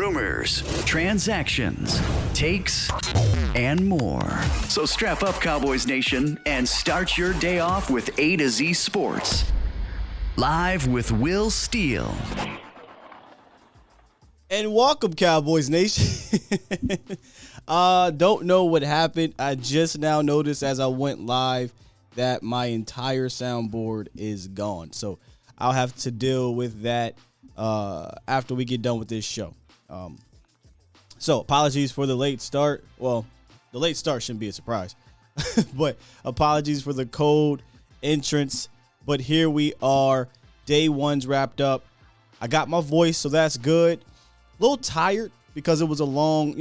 rumors, transactions, takes, and more. So strap up, Cowboys Nation, and start your day off with A to Z Sports. Live with Will Steele. And welcome, Cowboys Nation. Don't know what happened. I just now noticed as I went live that my entire soundboard is gone. So I'll have to deal with that after we get done with this show. So apologies for the late start. Well, the late start shouldn't be a surprise. But apologies for the cold entrance. But here we are. Day one's wrapped up. I got my voice, so that's good. A little tired because it was a long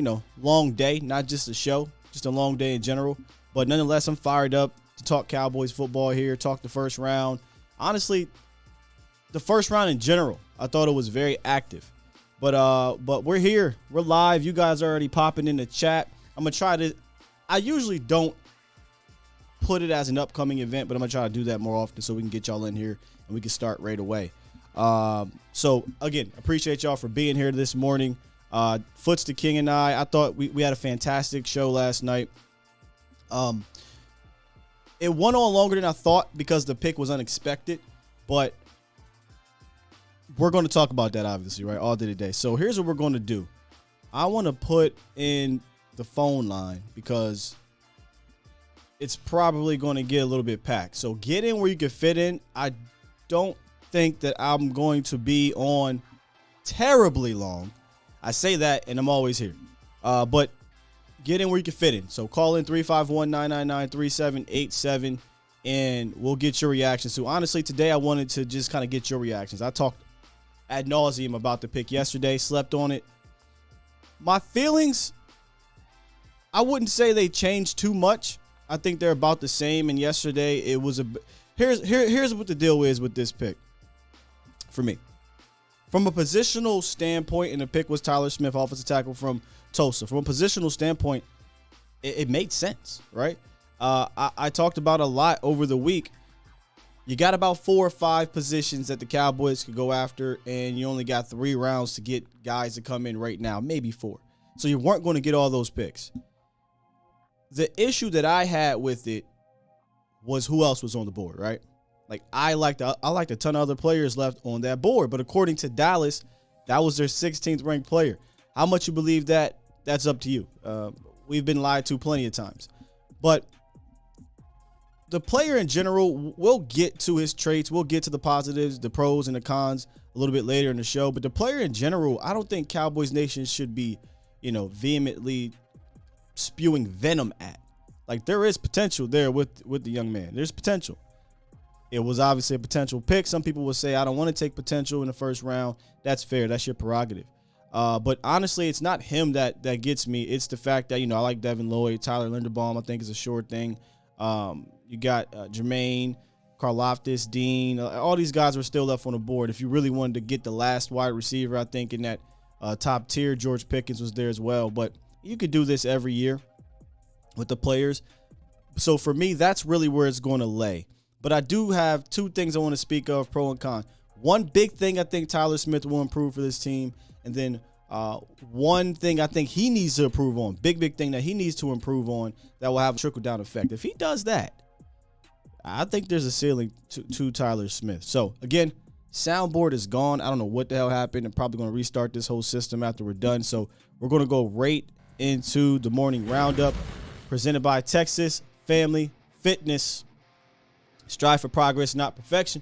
day, not just a show, just a long day in general. But nonetheless, I'm fired up to talk Cowboys football here, talk the first round. Honestly, the first round in general, I thought it was very active. But we're here. We're live. You guys are already popping in the chat. I'm going to try to – I usually don't put it as an upcoming event, but I'm going to try to do that more often so we can get y'all in here and we can start right away. So, again, appreciate y'all for being here this morning. Foots the King and I thought we had a fantastic show last night. It went on longer than I thought because the pick was unexpected, but we're going to talk about that, obviously, right, all day today. So here's what we're going to do. I want to put in the phone line because it's probably going to get a little bit packed. So get in where you can fit in. I don't think that I'm going to be on terribly long. I say that, and I'm always here. But get in where you can fit in. So call in 351-999-3787, and we'll get your reactions. So honestly, today I wanted to just kind of get your reactions. I talked ad nauseum about the pick yesterday, slept on it. My feelings, I wouldn't say they changed too much. I think they're about the same. And yesterday it was here's what the deal is with this pick for me. From a positional standpoint, and the pick was Tyler Smith, offensive tackle from Tulsa. From a positional standpoint, it made sense, right? I talked about a lot over the week. You got about 4 or 5 positions that the Cowboys could go after, and you only got 3 rounds to get guys to come in right now, maybe 4. So you weren't going to get all those picks. The issue that I had with it was who else was on the board, right? Like I liked a ton of other players left on that board, but according to Dallas, that was their 16th ranked player. How much you believe that? That's up to you. We've been lied to plenty of times, but the player in general, we'll get to his traits. We'll get to the positives, the pros, and the cons a little bit later in the show. But the player in general, I don't think Cowboys Nation should be, vehemently spewing venom at. Like, there is potential there with the young man. There's potential. It was obviously a potential pick. Some people will say, I don't want to take potential in the first round. That's fair. That's your prerogative. But honestly, it's not him that gets me. It's the fact that, I like Devin Lloyd, Tyler Linderbaum, I think is a sure thing. You got Jermaine, Karlaftis, Dean. All these guys were still left on the board. If you really wanted to get the last wide receiver, I think in that top tier, George Pickens was there as well. But you could do this every year with the players. So for me, that's really where it's going to lay. But I do have 2 things I want to speak of, pro and con. One big thing I think Tyler Smith will improve for this team. And then one thing I think he needs to improve on, big thing that he needs to improve on that will have a trickle-down effect. If he does that, I think there's a ceiling to Tyler Smith. So, again, soundboard is gone. I don't know what the hell happened. I'm probably going to restart this whole system after we're done. So, we're going to go right into the morning roundup presented by Texas Family Fitness. Strive for progress, not perfection.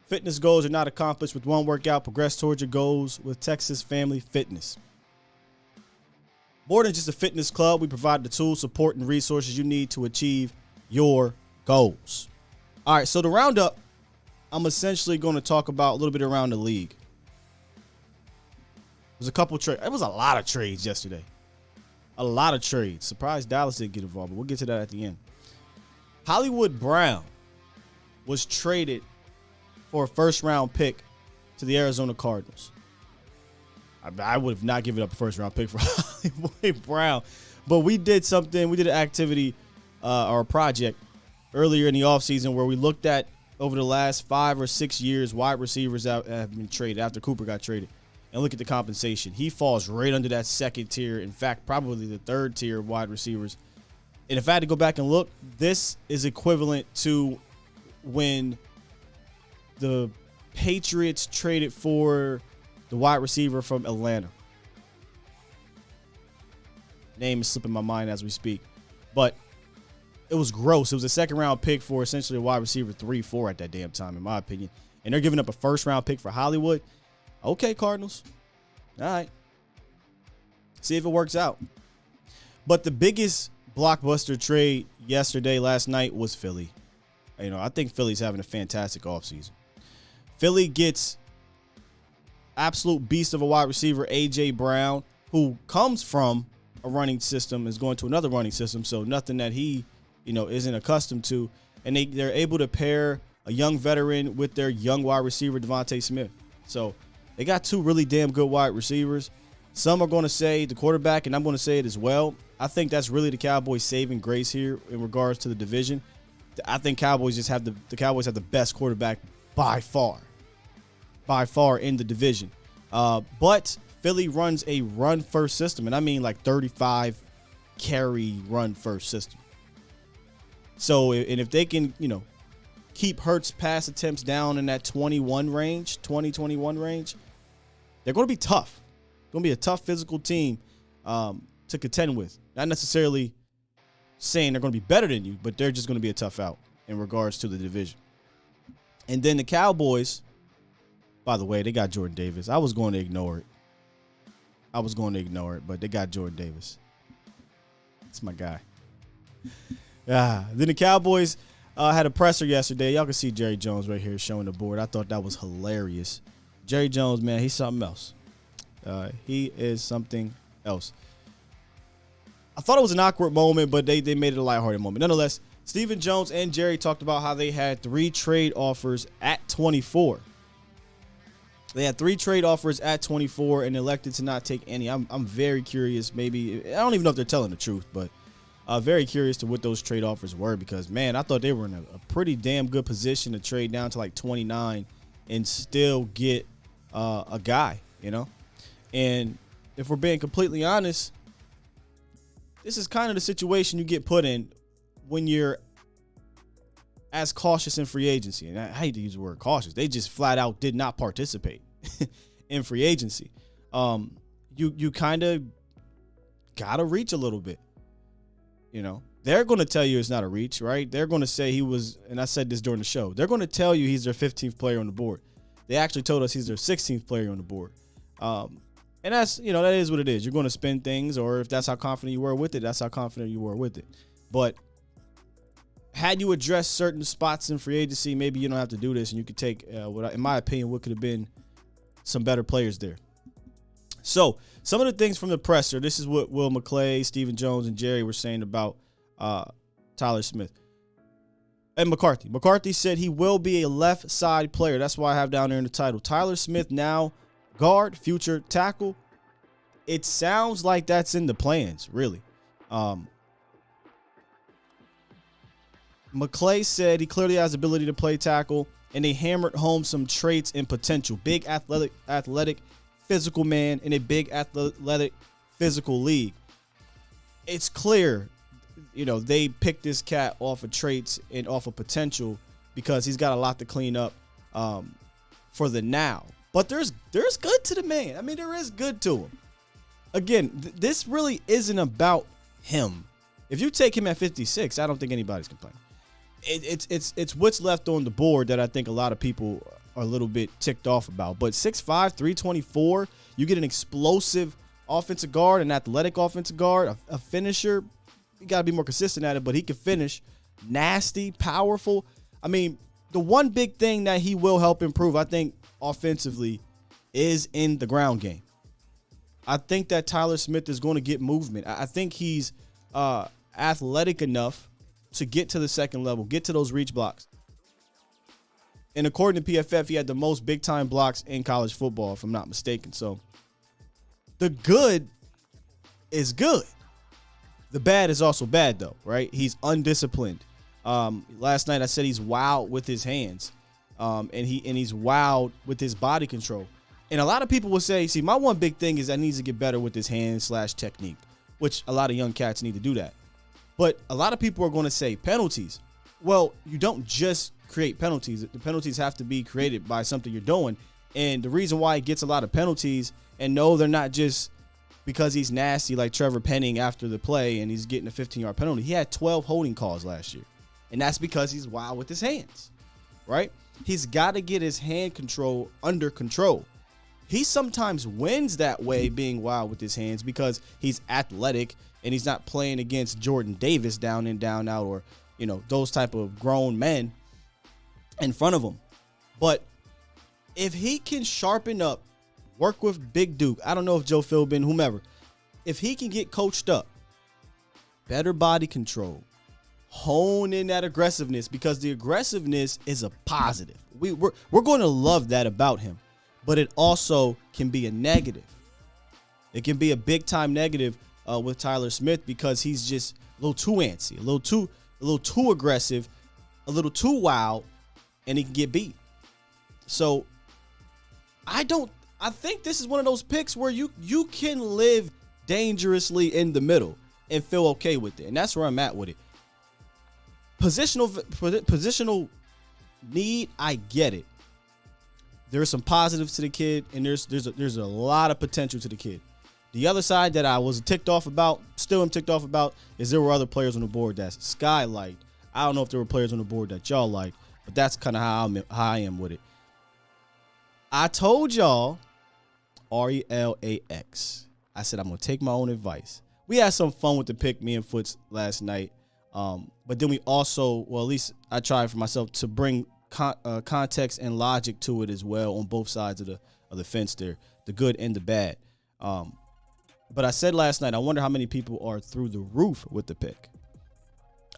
Fitness goals are not accomplished with one workout. Progress towards your goals with Texas Family Fitness. More than just a fitness club, we provide the tools, support, and resources you need to achieve your goals. All right, so the roundup, I'm essentially going to talk about a little bit around the league. There's a couple trades. It was a lot of trades yesterday. A lot of trades. Surprised Dallas didn't get involved, but we'll get to that at the end. Hollywood Brown was traded for a first-round pick to the Arizona Cardinals. I would have not given up a first-round pick for Hollywood Brown. But we did something. We did an activity or a project earlier in the offseason where we looked at over the last 5 or 6 years wide receivers that have been traded after Cooper got traded. and look at the compensation. He falls right under that second tier. In fact, probably the third tier of wide receivers. And if I had to go back and look, this is equivalent to when the Patriots traded for the wide receiver from Atlanta. Name is slipping my mind as we speak. But it was gross. It was a second-round pick for essentially a wide receiver 3-4 at that damn time, in my opinion. And they're giving up a first-round pick for Hollywood. Okay, Cardinals. All right. See if it works out. But the biggest blockbuster trade last night was Philly. You know, I think Philly's having a fantastic offseason. Philly gets absolute beast of a wide receiver, A.J. Brown, who comes from a running system, is going to another running system, so nothing that he, isn't accustomed to. And they're able to pair a young veteran with their young wide receiver, Devontae Smith. So they got two really damn good wide receivers. Some are going to say the quarterback, and I'm going to say it as well. I think that's really the Cowboys' saving grace here in regards to the division. I think Cowboys have the best quarterback by far in the division. But Philly runs a run-first system, and I mean like 35 carry run-first system. So, and if they can, keep Hurts pass attempts down in that 21 range, they're going to be tough. It's going to be a tough physical team to contend with. Not necessarily saying they're going to be better than you, but they're just going to be a tough out in regards to the division. And then the Cowboys, by the way, they got Jordan Davis. I was going to ignore it, but they got Jordan Davis. That's my guy. Then the Cowboys had a presser yesterday. Y'all can see Jerry Jones right here showing the board. I thought that was hilarious. Jerry Jones, man, he's something else. He is something else. I thought it was an awkward moment, but they made it a lighthearted moment. Nonetheless, Stephen Jones and Jerry talked about how they had 3 trade offers at 24. They had 3 trade offers at 24 and elected to not take any. I'm very curious. Maybe I don't even know if they're telling the truth, but very curious to what those trade offers were because, man, I thought they were in a pretty damn good position to trade down to like 29 and still get a guy, And if we're being completely honest, this is kind of the situation you get put in when you're as cautious in free agency. And I hate to use the word cautious. They just flat out did not participate in free agency. You kind of got to reach a little bit. They're going to tell you it's not a reach, right? They're going to say he was, and I said this during the show, they're going to tell you he's their 15th player on the board. They actually told us he's their 16th player on the board. And that's, that is what it is. You're going to spin things, or if that's how confident you were with it, that's how confident you were with it. But had you addressed certain spots in free agency, maybe you don't have to do this, and you could take, in my opinion, what could have been some better players there. So some of the things from the presser, this is what Will McClay, Stephen Jones, and Jerry were saying about Tyler Smith. And McCarthy. McCarthy said he will be a left side player. That's why I have down there in the title. Tyler Smith now guard, future tackle. It sounds like that's in the plans, really. McClay said he clearly has the ability to play tackle, and they hammered home some traits and potential. Big athletic, physical man in a big athletic, physical league. It's clear, they picked this cat off of traits and off of potential because he's got a lot to clean up for the now. But there's good to the man. I mean, there is good to him. Again, this really isn't about him. If you take him at 56, I don't think anybody's complaining. It's what's left on the board that I think a lot of people are a little bit ticked off about. But 6'5", 324, you get an explosive offensive guard, an athletic offensive guard, a finisher. You got to be more consistent at it, but he can finish. Nasty, powerful. I mean, the one big thing that he will help improve, I think, offensively, is in the ground game. I think that Tyler Smith is going to get movement. I think he's athletic enough to get to the second level, get to those reach blocks. And according to PFF, he had the most big-time blocks in college football, if I'm not mistaken. So the good is good. The bad is also bad, though, right? He's undisciplined. Last night I said he's wild with his hands, and he's wild with his body control. And a lot of people will say, see, my one big thing is that he needs to get better with his hand/technique, which a lot of young cats need to do that. But a lot of people are going to say penalties. Well, you don't just create penalties. The penalties have to be created by something you're doing. And the reason why he gets a lot of penalties, and no, they're not just because he's nasty like Trevor Penning after the play and he's getting a 15-yard penalty. He had 12 holding calls last year. And that's because he's wild with his hands, right? He's got to get his hand control under control. He sometimes wins that way being wild with his hands because he's athletic and he's not playing against Jordan Davis down in, down out, or, you know, those type of grown men in front of him. But if he can sharpen up, work with Big Duke, I don't know if Joe Philbin, whomever, if he can get coached up, better body control, hone in that aggressiveness, because the aggressiveness is a positive. We're going to love that about him. But it also can be a negative. It can be a big time negative with Tyler Smith because he's just a little too antsy, a little too aggressive, a little too wild, and he can get beat. So I think this is one of those picks where you can live dangerously in the middle and feel okay with it. And that's where I'm at with it. Positional need, I get it. There's some positives to the kid, and there's a lot of potential to the kid. The other side that I was ticked off about, still am ticked off about, is there were other players on the board that's skylight. I don't know if there were players on the board that y'all like, but that's kind of how I am with it. I told y'all RELAX. I said I'm going to take my own advice. We had some fun with the pick, me and Foots, last night. But then we also, well, at least I tried for myself to bring context and logic to it as well on both sides of the fence there, the good and the bad. But I said last night, I wonder how many people are through the roof with the pick.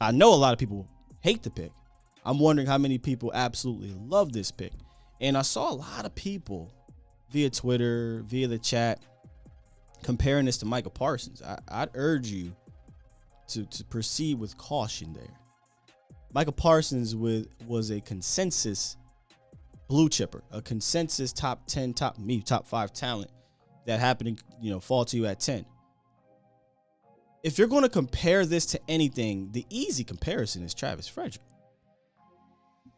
I know a lot of people hate the pick. I'm wondering how many people absolutely love this pick. And I saw a lot of people via Twitter, via the chat, comparing this to Micah Parsons. I'd urge you to proceed with caution there. Micah Parsons was a consensus blue chipper, a consensus top 10, top 5 talent that happened to, fall to you at 10. If you're going to compare this to anything, the easy comparison is Travis Frederick,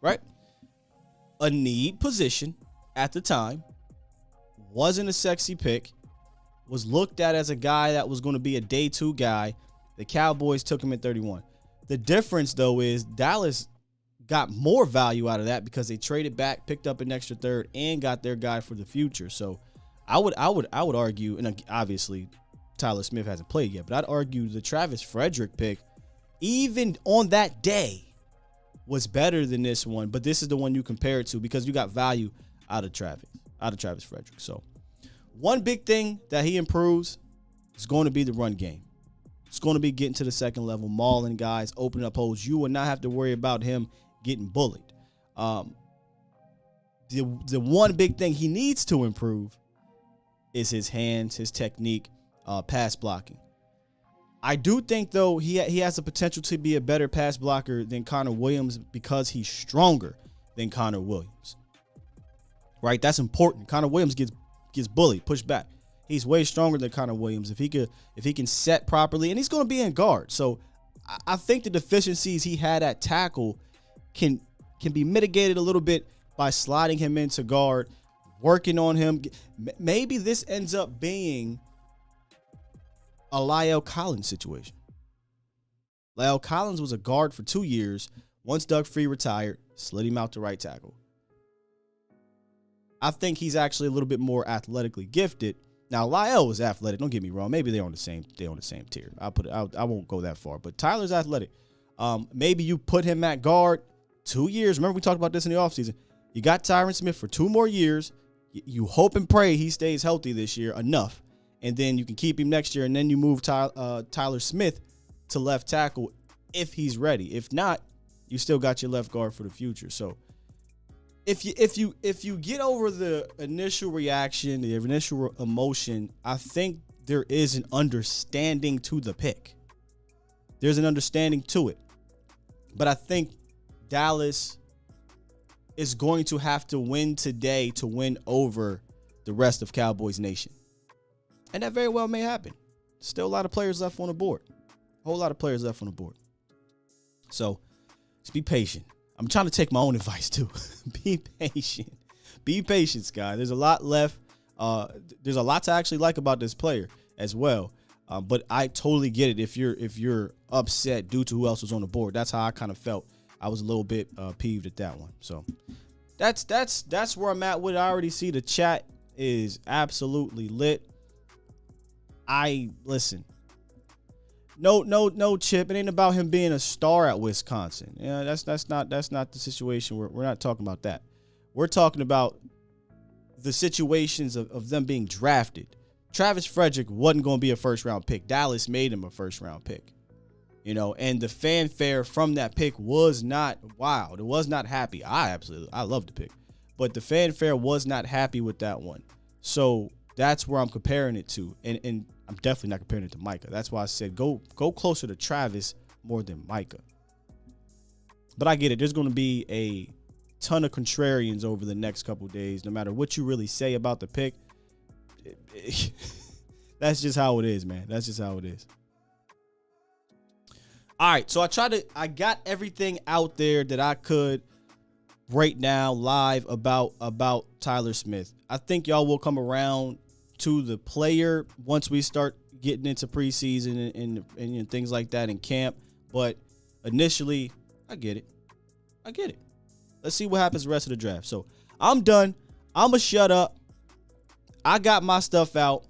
right? A need position at the time, wasn't a sexy pick, was looked at as a guy that was going to be a day 2 guy. The Cowboys took him at 31. The difference, though, is Dallas got more value out of that because they traded back, picked up an extra third, and got their guy for the future. So I would argue, and obviously Tyler Smith hasn't played yet, but I'd argue the Travis Frederick pick, even on that day, was better than this one. But this is the one you compare it to because you got value out of Travis Frederick. So one big thing that he improves is going to be the run game. It's going to be getting to the second level, mauling guys, opening up holes. You will not have to worry about him getting bullied. The one big thing he needs to improve is his hands, his technique, pass blocking. I do think, though, he has the potential to be a better pass blocker than Connor Williams because he's stronger than Connor Williams. Right? That's important. Connor Williams gets bullied, pushed back. He's way stronger than Connor Williams if he can set properly, and he's going to be in guard. So I think the deficiencies he had at tackle can be mitigated a little bit by sliding him into guard, working on him. Maybe this ends up being a Lyle Collins situation. Lyle Collins was a guard for 2 years. Once Doug Free retired, slid him out to right tackle. I think he's actually a little bit more athletically gifted. Now, Lyle was athletic. Don't get me wrong. Maybe they're on the same tier. I won't go that far. But Tyler's athletic. Maybe you put him at guard 2 years. Remember, we talked about this in the offseason. You got Tyron Smith for 2 more years. You hope and pray he stays healthy this year enough. And then you can keep him next year. And then you move Tyler Smith to left tackle if he's ready. If not, you still got your left guard for the future. So if you get over the initial reaction, the initial emotion, I think there is an understanding to the pick. There's an understanding to it. But I think Dallas is going to have to win today to win over the rest of Cowboys Nation. And that very well may happen. Still a lot of players left on the board. A whole lot of players left on the board. So just be patient. I'm trying to take my own advice too. Be patient. Be patient, Sky. There's a lot left. There's a lot to actually like about this player as well. But I totally get it if you're upset due to who else was on the board. That's how I kind of felt. I was a little bit peeved at that one. So that's where I'm at with it. I already see the chat is absolutely lit. Listen. No, Chip. It ain't about him being a star at Wisconsin. Yeah, that's not the situation. We're not talking about that. We're talking about the situations of them being drafted. Travis Frederick wasn't going to be a first-round pick. Dallas made him a first-round pick. And the fanfare from that pick was not wild. It was not happy. I love the pick. But the fanfare was not happy with that one. So that's where I'm comparing it to. And I'm definitely not comparing it to Micah. That's why I said go closer to Travis more than Micah. But I get it. There's going to be a ton of contrarians over the next couple of days. No matter what you really say about the pick, that's just how it is, man. That's just how it is. All right, so I got everything out there that I could right now live about Tyler Smith. I think y'all will come around to the player once we start getting into preseason and things like that in camp. But initially, I get it. Let's see what happens the rest of the draft. So I'm done. I'm going to shut up. I got my stuff out.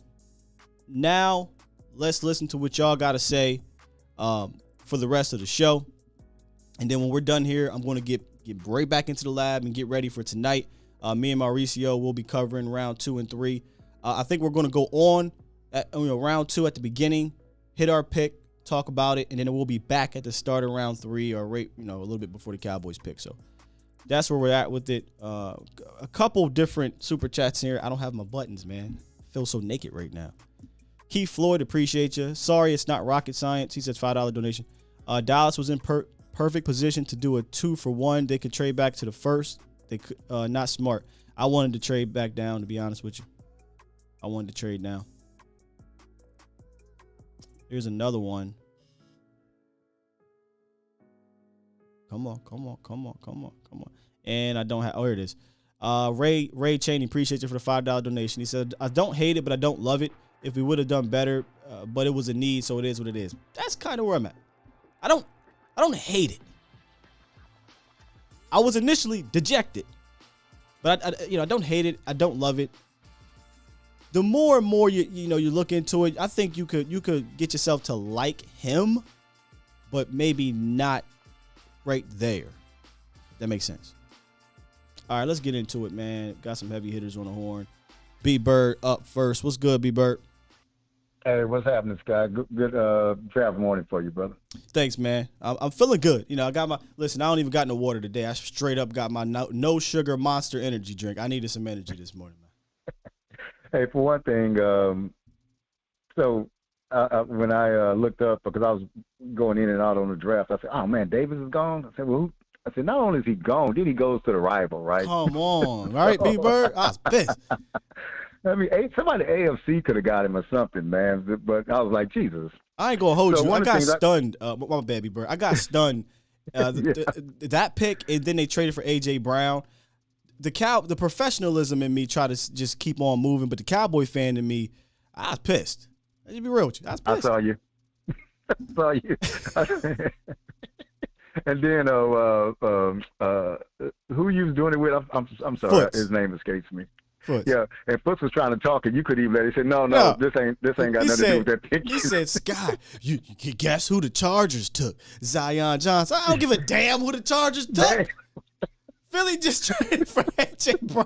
Now, let's listen to what y'all got to say for the rest of the show. And then when we're done here, I'm going to get right back into the lab and get ready for tonight. Me and Mauricio will be covering round 2 and 3. I think we're going to go on at round 2 at the beginning, hit our pick, talk about it, and then we'll be back at the start of round 3 or right, a little bit before the Cowboys pick. So that's where we're at with it. A couple different super chats here. I don't have my buttons, man. I feel so naked right now. Keith Floyd, appreciate you. Sorry, it's not rocket science. He says $5 donation. Dallas was in perfect position to do a 2-for-1. They could trade back to the first. They could not smart. I wanted to trade back down, to be honest with you. I wanted to trade now. Here's another one. Come on. And I don't have, here it is. Ray Cheney, appreciate you for the $5 donation. He said, I don't hate it, but I don't love it. If we would have done better, but it was a need, so it is what it is. That's kind of where I'm at. I don't hate it. I was initially dejected, but I don't hate it. I don't love it. The more and more you look into it, I think you could get yourself to like him, but maybe not right there. That makes sense. All right, let's get into it, man. Got some heavy hitters on the horn. B-Bird up first. What's good, B-Bird? Hey, what's happening, Sky? Good draft morning for you, brother. Thanks, man. I'm feeling good. I got I don't even got no water today. I straight up got my no sugar Monster energy drink. I needed some energy this morning, man. Hey, for one thing, when I looked up, because I was going in and out on the draft, I said, oh, man, Davis is gone? I said, well, who? I said, not only is he gone, then he goes to the rival, right? Come on. All right, B-Bird. I was pissed. I mean, somebody AFC could have got him or something, man. But I was like, Jesus. I ain't going to hold you. I got stunned. My bad, B-Bird. I got stunned. That pick, and then they traded for A.J. Brown. The professionalism in me tried to just keep on moving, but the Cowboy fan in me, I was pissed. Let me be real with you. I was pissed. I saw you. And then who you was doing it with? I'm sorry, Foots. His name escapes me. Foots. Yeah, and Foots was trying to talk, and you couldn't even let it. He said, "No, this ain't got nothing to do with that pick." He said, "Scott, you guess who the Chargers took? Zion Johnson. I don't give a damn who the Chargers took. Philly just traded for A.J. Brown."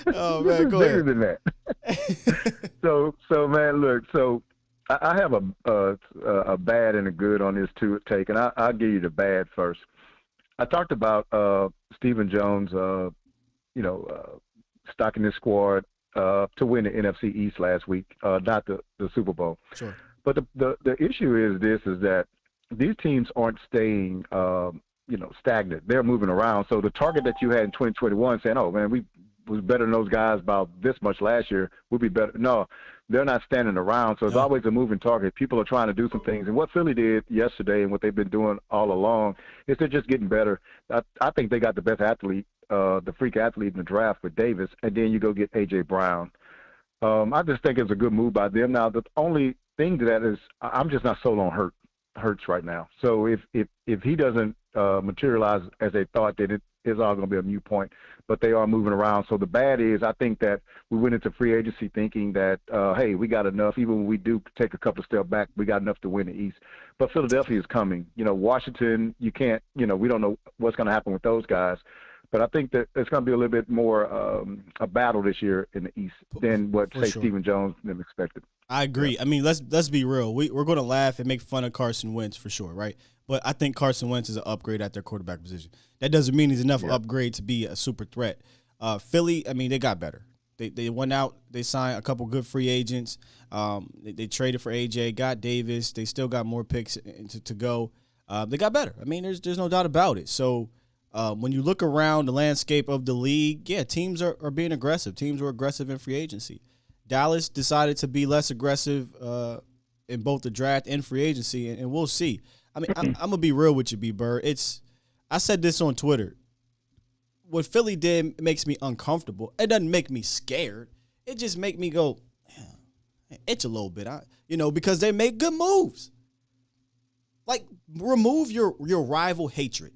Oh man, go ahead. Bigger than that. So man, look. So I have a bad and a good on this take, and I'll give you the bad first. I talked about Stephen Jones, stocking this squad to win the NFC East last week, not the Super Bowl. Sure. But the issue is that these teams aren't staying, stagnant. They're moving around. So the target that you had in 2021, saying, "Oh man, was better than those guys about this much last year. We'll be better. No, they're not standing around. So it's always a moving target. People are trying to do some things. And what Philly did yesterday and what they've been doing all along is they're just getting better. I think they got the best athlete, the freak athlete in the draft with Davis, and then you go get A.J. Brown. I just think it's a good move by them. Now, the only thing to that is I'm just not sold on Hurts right now. So if he doesn't materialize as they thought, then it is all going to be a moot point. But they are moving around. So the bad is I think that we went into free agency thinking that, hey, we got enough. Even when we do take a couple of steps back, we got enough to win the East. But Philadelphia is coming. Washington, you can't, we don't know what's going to happen with those guys. But I think that it's going to be a little bit more a battle this year in the East than what, say, sure, Stephen Jones them expected. I agree. Yeah. I mean, let's be real. We're going to laugh and make fun of Carson Wentz for sure, right? But I think Carson Wentz is an upgrade at their quarterback position. That doesn't mean he's enough upgrade to be a super threat. Philly, I mean, they got better. They went out. They signed a couple good free agents. They traded for A.J., got Davis. They still got more picks to go. They got better. I mean, there's no doubt about it. So when you look around the landscape of the league, yeah, teams are being aggressive. Teams were aggressive in free agency. Dallas decided to be less aggressive in both the draft and free agency, and we'll see. I mean, I'm going to be real with you, B. Bird. I said this on Twitter. What Philly did makes me uncomfortable. It doesn't make me scared. It just make me go, itch a little bit. Because they make good moves. Like, remove your rival hatred.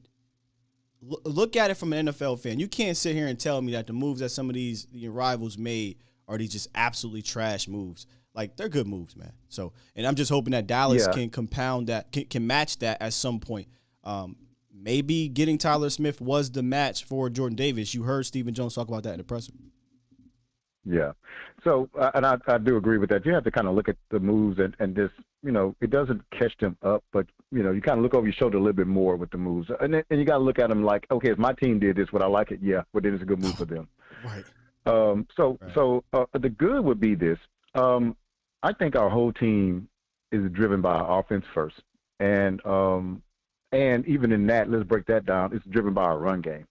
Look at it from an NFL fan. You can't sit here and tell me that the moves that some of these rivals made are these just absolutely trash moves. Like, they're good moves, man. So, and I'm just hoping that Dallas can compound that, can match that at some point. Maybe getting Tyler Smith was the match for Jordan Davis. You heard Stephen Jones talk about that in the presser. Yeah. So, and I do agree with that. You have to kind of look at the moves and just, it doesn't catch them up, but, you kind of look over your shoulder a little bit more with the moves. And you got to look at them like, okay, if my team did this, would I like it? Yeah, but then it's a good move for them. Right. So the good would be this. I think our whole team is driven by our offense first. And even in that, let's break that down, it's driven by our run game.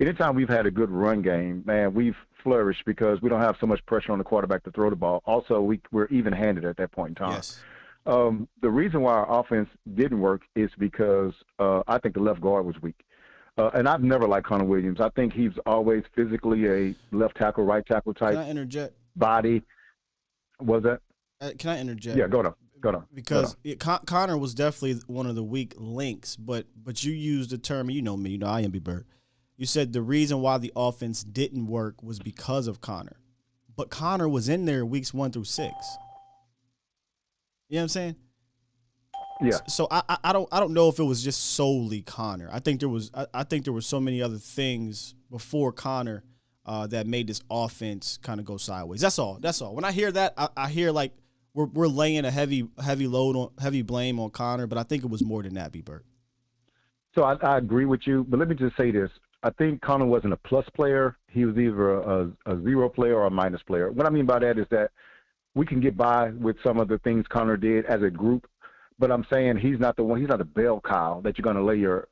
Anytime we've had a good run game, man, we've flourished because we don't have so much pressure on the quarterback to throw the ball. Also, we're even-handed at that point in time. Yes. The reason why our offense didn't work is because I think the left guard was weak. And I've never liked Connor Williams. I think he's always physically a left tackle, right tackle type. Can I interject? Body. Was that? Can I interject? Yeah, go on. Because Connor was definitely one of the weak links, but you used the term, you know me, I am B. Bird. You said the reason why the offense didn't work was because of Connor. But Connor was in there weeks 1 through 6. You know what I'm saying? Yeah. So I don't know if it was just solely Connor. I think there was so many other things before Connor that made this offense kind of go sideways. That's all. When I hear that, I hear like we're laying a heavy blame on Connor, but I think it was more than that, B. Bird. So I agree with you, but let me just say this. I think Connor wasn't a plus player. He was either a zero player or a minus player. What I mean by that is that we can get by with some of the things Connor did as a group, but I'm saying he's not the one. He's not a bell cow that you're going to lay your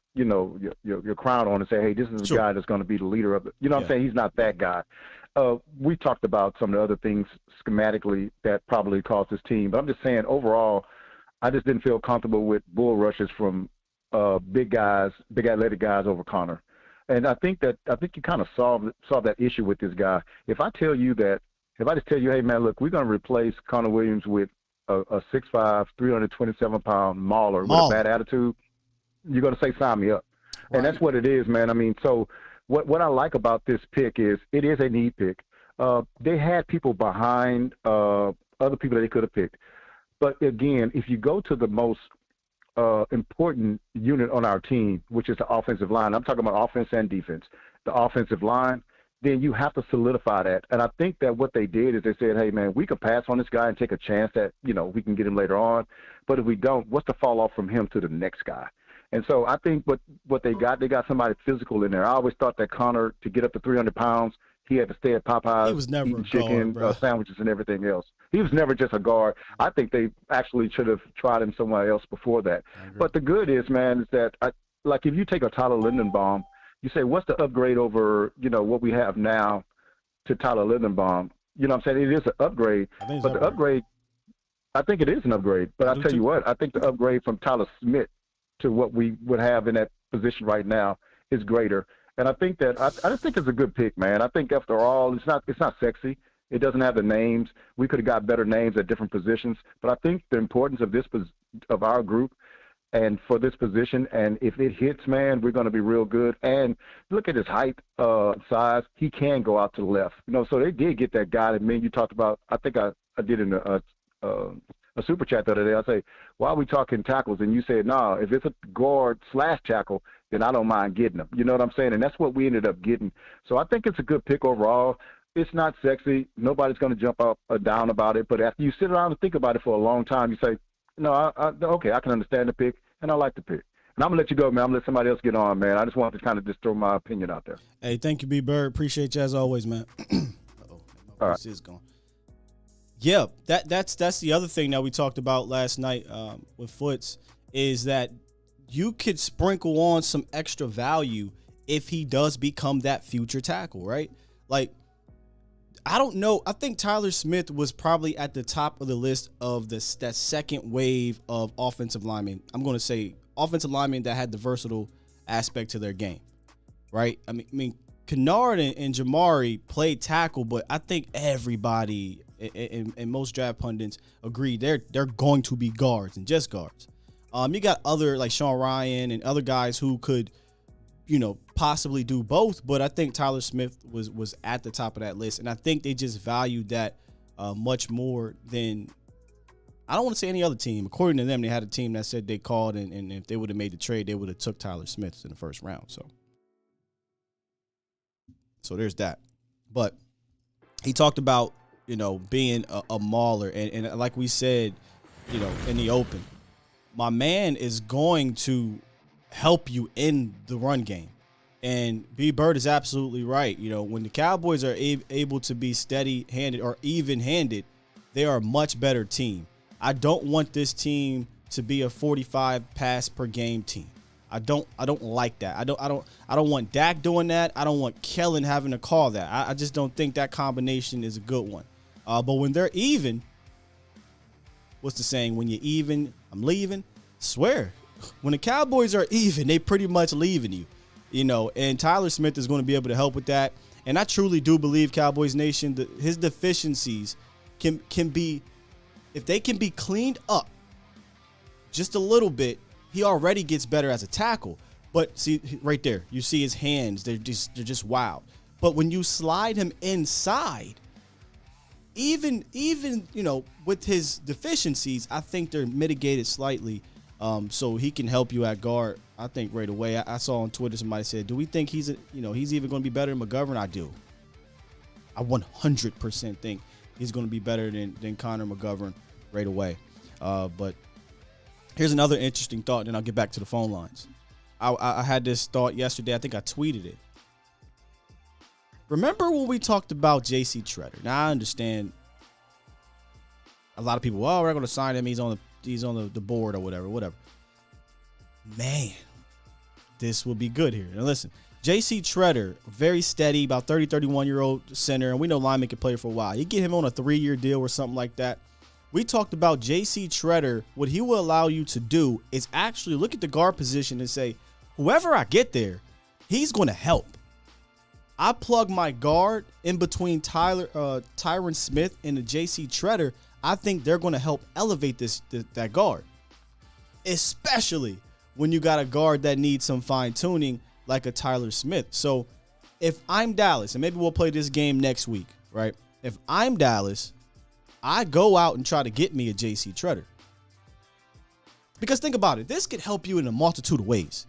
crown on and say, hey, this is the guy that's going to be the leader of it. You know what I'm saying? He's not that guy. We talked about some of the other things schematically that probably caused this team, but I'm just saying overall, I just didn't feel comfortable with bull rushes from big athletic guys over Connor. And I think you kind of solved that issue with this guy. If I just tell you, hey man, look, we're going to replace Connor Williams with a 6'5", 327-pound mauler with a bad attitude, you're going to say sign me up. Right. And that's what it is, man. I mean, so what I like about this pick is it is a need pick. They had people behind other people that they could have picked. But again, if you go to the most important unit on our team, which is the offensive line, I'm talking about offense and defense, the offensive line, then you have to solidify that. And I think that what they did is they said, hey, man, we could pass on this guy and take a chance that, we can get him later on. But if we don't, what's the fall off from him to the next guy? And so I think what they got somebody physical in there. I always thought that Connor, to get up to 300 pounds, he had to stay at Popeyes, he was never eating chicken, sandwiches, and everything else. He was never just a guard. I think they actually should have tried him somewhere else before that. But the good is, man, is that if you take a Tyler Lindenbaum, you say, what's the upgrade over, what we have now? to Tyler Linderbaum. You know what I'm saying? It is an upgrade, but the upgrade, I think it is an upgrade. But I'll tell you what, I think the upgrade from Tyler Smith to what we would have in that position right now is greater. And I think that I just think it's a good pick, man. I think after all, it's not sexy. It doesn't have the names. We could have got better names at different positions. But I think the importance of our group and for this position, and if it hits, man, we're going to be real good. And look at his height, size. He can go out to the left. You know, so they did get that guy that me and you talked about. I think I did in a super chat the other day. I say, why are we talking tackles? And you said, no, if it's a guard / tackle, then I don't mind getting them. You know what I'm saying? And that's what we ended up getting. So I think it's a good pick overall. It's not sexy. Nobody's going to jump up or down about it. But after you sit around and think about it for a long time, you say, no, okay, I can understand the pick, and I like the pick. And I'm going to let you go, man. I'm going to let somebody else get on, man. I just wanted to kind of just throw my opinion out there. Hey, thank you, B-Bird. Appreciate you as always, man. Uh-oh, my voice is gone. Yeah, that's the other thing that we talked about last night with Foots is that you could sprinkle on some extra value if he does become that future tackle, right? Like, I don't know. I think Tyler Smith was probably at the top of the list of that second wave of offensive linemen. I'm going to say offensive linemen that had the versatile aspect to their game, right? I mean, Kennard and Jamari played tackle, but I think everybody and most draft pundits agree they're going to be guards and just guards. You got other like Sean Ryan and other guys who could, possibly do both, but I think Tyler Smith was at the top of that list, and I think they just valued that much more than, I don't want to say any other team. According to them, they had a team that said they called, and if they would have made the trade, they would have took Tyler Smith in the first round. So there's that. But he talked about, being a mauler, and like we said, in the open, my man is going to help you in the run game. And B. Bird is absolutely right. When the Cowboys are able to be steady-handed or even-handed, they are a much better team. I don't want this team to be a 45 pass per game team. I don't like that. I don't want Dak doing that. I don't want Kellen having to call that. I just don't think that combination is a good one. But when they're even, what's the saying? When you're even, I'm leaving. Swear. When the Cowboys are even, they pretty much leaving you. And Tyler Smith is going to be able to help with that. And I truly do believe, Cowboys Nation, that his deficiencies can be, if they can be cleaned up just a little bit, he already gets better as a tackle. But see, right there, you see his hands, they're just wild. But when you slide him inside, even with his deficiencies, I think they're mitigated slightly. So he can help you at guard, I think, right away. I saw on Twitter somebody said, do we think he's even going to be better than McGovern? I do. I 100% think he's going to be better than Connor McGovern right away. But here's another interesting thought, and then I'll get back to the phone lines. I had this thought yesterday. I think I tweeted it. Remember when we talked about J.C. Tretter? Now, I understand a lot of people, we're going to sign him. He's on the board or whatever. Man, this will be good here. Now listen, J.C. Tretter, very steady, about 31-year-old center, and we know linemen can play for a while. You get him on a 3-year deal or something like that. We talked about J.C. Tretter. What he will allow you to do is actually look at the guard position and say, whoever I get there, he's going to help. I plug my guard in between Tyron Smith and the J.C. Tretter. I think they're going to help elevate that guard, especially when you got a guard that needs some fine-tuning like a Tyler Smith. So if I'm Dallas, and maybe we'll play this game next week, right? If I'm Dallas, I go out and try to get me a J.C. Tretter. Because think about it. This could help you in a multitude of ways.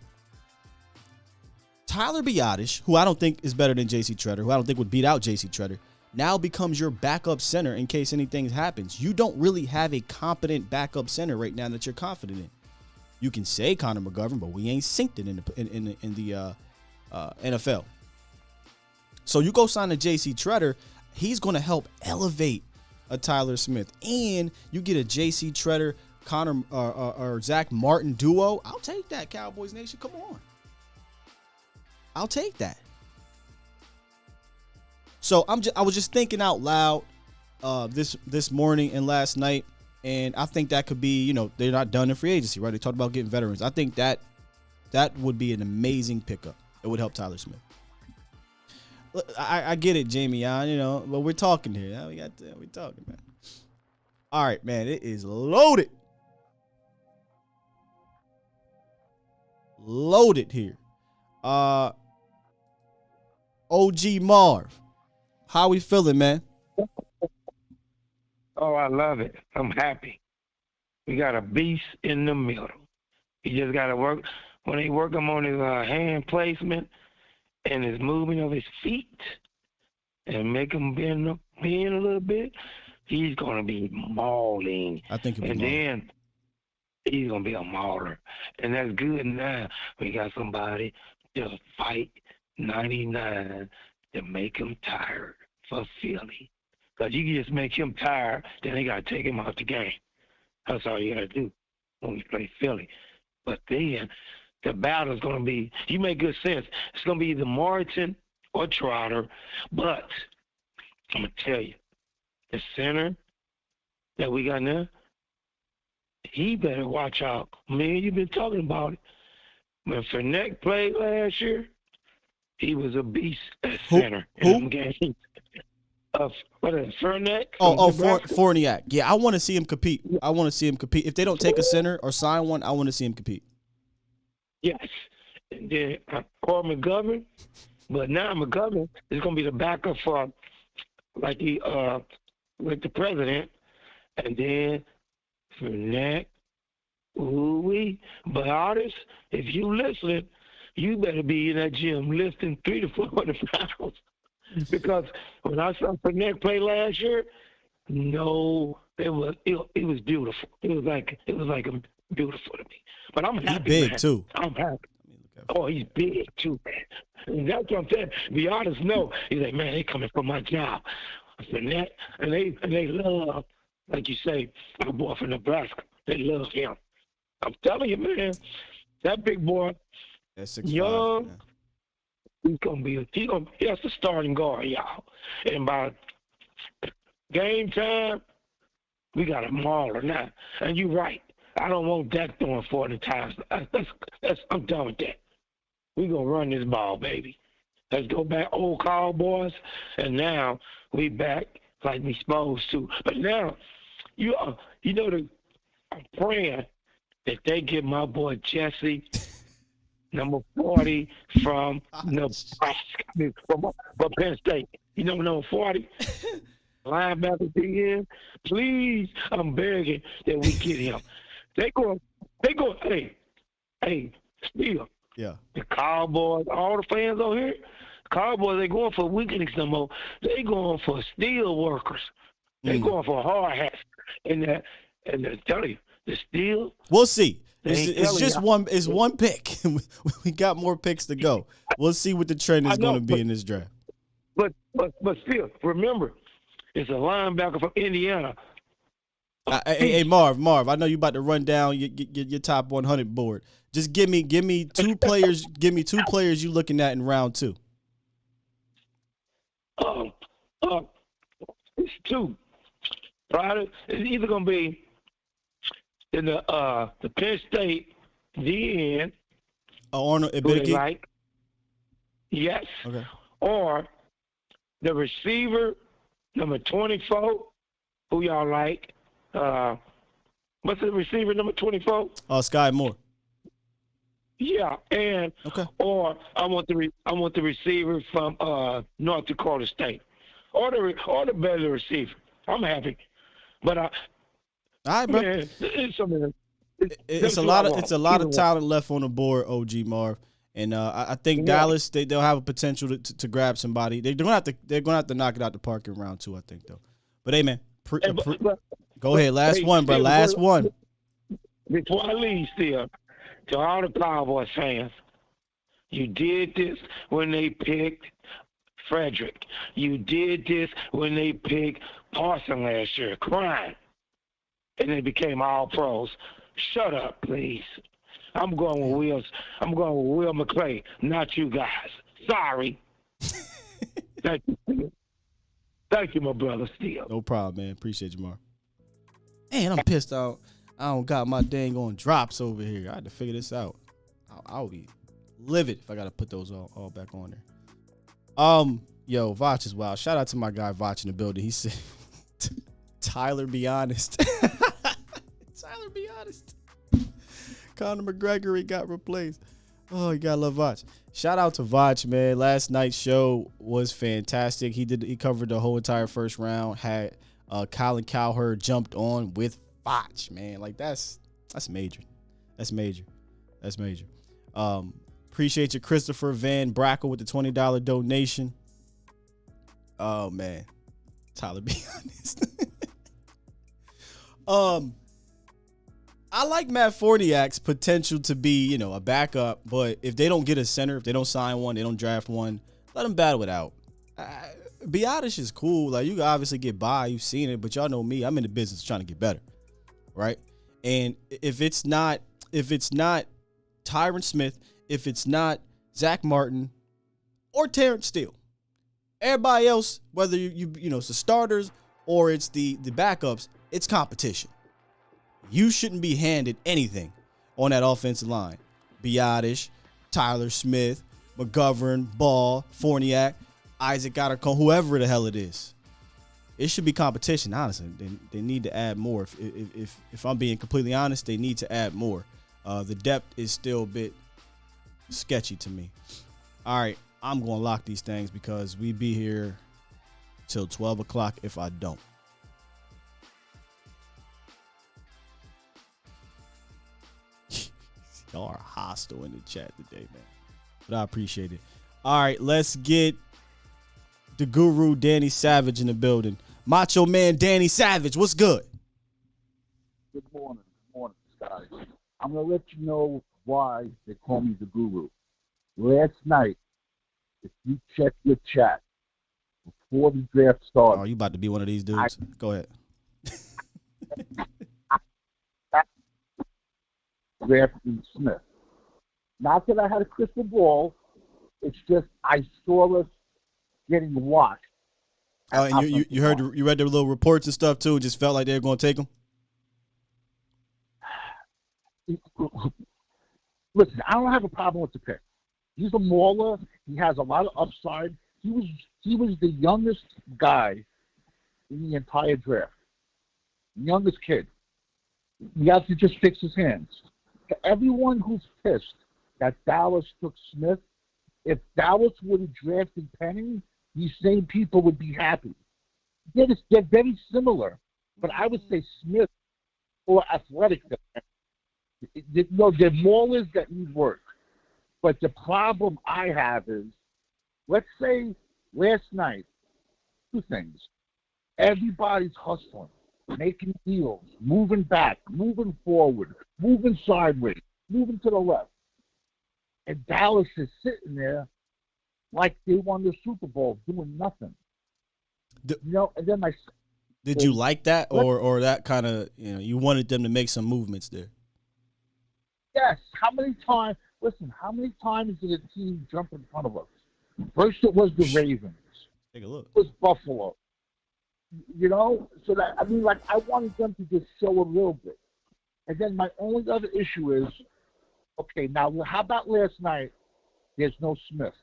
Tyler Biadasz, who I don't think is better than J.C. Tretter, who I don't think would beat out J.C. Tretter, now becomes your backup center in case anything happens. You don't really have a competent backup center right now that you're confident in. You can say Connor McGovern, but we ain't synced it in the NFL. So you go sign a J.C. Tretter, he's going to help elevate a Tyler Smith, and you get a J.C. Tretter, Connor or Zach Martin duo. I'll take that, Cowboys Nation. Come on, I'll take that. So I was just thinking out loud this morning and last night, and I think that could be, they're not done in free agency, right? They talked about getting veterans. I think that would be an amazing pickup. It would help Tyler Smith. I get it, Jamie, but we're talking here. We talking, man. All right, man, it is loaded. Loaded here. OG Marv, how we feeling, man? Oh, I love it. I'm happy. We got a beast in the middle. He just got to work. When they work him on his hand placement and his movement of his feet and make him bend a little bit, he's going to be mauling. I think he'll be and mauling. Then he's going to be a mauler. And that's good now. We got somebody to fight 99 to make him tired for Philly. Because you can just make him tired, then they got to take him out the game. That's all you got to do when we play Philly. But then the battle's going to be, you make good sense, it's going to be either Martin or Trotter. But I'm going to tell you, the center that we got now, he better watch out. Man, you've been talking about it. When Fournette played last year, he was a beast at center in them games. What is it, Fournette? Fournier. Yeah, I want to see him compete. If they don't take a center or sign one, I want to see him compete. Yes. And then Corey McGovern. But now McGovern is going to be the backup for like the president. And then Fournette. Ooh-wee. But artists, if you listening, you better be in that gym lifting 300 to 400 pounds. Because when I saw Fournette play last year, no, it was beautiful. It was like beautiful to me. But I'm happy. He's big man. too. I'm happy. Oh, he's big too, man. And that's what I'm saying. Be honest, no. He's like, man, they coming for my job. Fournette, and they love, like you say, my boy from Nebraska. They love him. I'm telling you, man, that big boy, That's 6'5", young. man. That's the starting guard, y'all. And by game time, we got a mauler now. And you're right. I don't want Dak throwing 40 times. I'm done with that. We're going to run this ball, baby. Let's go back, old Cowboys, and now we back like we supposed to. But now, I'm praying that they get my boy Jesse number 40 from Nebraska, from Penn State. Number 40, linebacker again. Please, I'm begging that we get him. They go. Hey, still. Yeah. The Cowboys, all the fans over here, Cowboys ain't going for weaklings no more. They going for steel workers. They going for hard hats. And I tell you, the steel. We'll see. It's just one. It's one pick. We got more picks to go. We'll see what the trend is going to be in this draft. But still, remember, it's a linebacker from Indiana. Hey, Marv. I know you about to run down your top 100 board. Just give me two players. Give me two players you looking at in round 2. It's 2. Right? It's either gonna be in the Penn State DN. Arnold Ibiki. Like. Yes. Okay. Or the receiver, number 24, who y'all like. What's the receiver, number 24? Sky Moore. Yeah, and okay. Or I want the receiver from North Dakota State, or the better receiver. I'm happy, but all right, bro. Man, it's a lot of talent left on the board, OG Marv, and I think Dallas they'll have a potential to grab somebody. They're gonna have to knock it out the park in round 2, I think though. But hey, man, go ahead, last one, bro. Last one. Before I leave, still. To all the Cowboys fans, you did this when they picked Frederick. You did this when they picked Parson last year, crying, and they became all pros. Shut up, please. I'm going with Will McClay, not you guys. Sorry. Thank you, my brother. Still. No problem, man. Appreciate you, Mark. Man, I'm pissed out. I don't got my dang on drops over here. I had to figure this out. I'll be livid if I gotta put those all back on there. Yo, Vach is wild. Shout out to my guy Vach in the building. He said, Tyler, be honest. Tyler, be honest. Conor McGregor, he got replaced. Oh, you gotta love Vach. Shout out to Vach, man. Last night's show was fantastic. He covered the whole entire first round. Had Colin Cowherd jumped on with Vach, man. Like that's major. That's major. Appreciate you, Christopher Van Brackle, with the $20 donation. Oh man, Tyler, be honest. I like Matt Forniak's potential to be, a backup, but if they don't get a center, if they don't sign one, they don't draft one, let them battle it out. Biotish is cool. Like, you can obviously get by. You've seen it, but y'all know me. I'm in the business trying to get better, right? And if it's not Tyron Smith, if it's not Zach Martin or Terrence Steele, everybody else, whether it's the starters or it's the backups, it's competition. You shouldn't be handed anything on that offensive line. Biotish, Tyler Smith, McGovern, Ball, Forniak, Isaac Ottercombe, whoever the hell it is. It should be competition, honestly. They need to add more. If I'm being completely honest, they need to add more. The depth is still a bit sketchy to me. All right, I'm going to lock these things because we be here till 12 o'clock if I don't. Y'all are hostile in the chat today, man. But I appreciate it. All right, let's get the guru Danny Savage in the building. Macho Man Danny Savage, what's good? Good morning, guys. I'm going to let you know why they call me the guru. Last night, if you check your chat before the draft started. Oh, you about to be one of these dudes? Go ahead. Drafting Smith. Not that I had a crystal ball. It's just I saw us getting washed. Oh, and you read the little reports and stuff too. Just felt like they were going to take him. Listen, I don't have a problem with the pick. He's a mauler. He has a lot of upside. He was the youngest guy in the entire draft. Youngest kid. He has to just fix his hands. To everyone who's pissed that Dallas took Smith, if Dallas would have drafted Penny, these same people would be happy. They're very similar, but I would say Smith or athletic. No, they're maulers that need work. But the problem I have is, let's say last night, two things. Everybody's hustling, making deals, moving back, moving forward, moving sideways, moving to the left. And Dallas is sitting there like they won the Super Bowl, doing nothing. And then did you like that, or that kind of, you wanted them to make some movements there? Yes. How many times did a team jump in front of us? First it was the Ravens. Take a look. It was Buffalo. So that, I wanted them to just show a little bit. And then my only other issue is, okay, now how about last night? There's no Smith.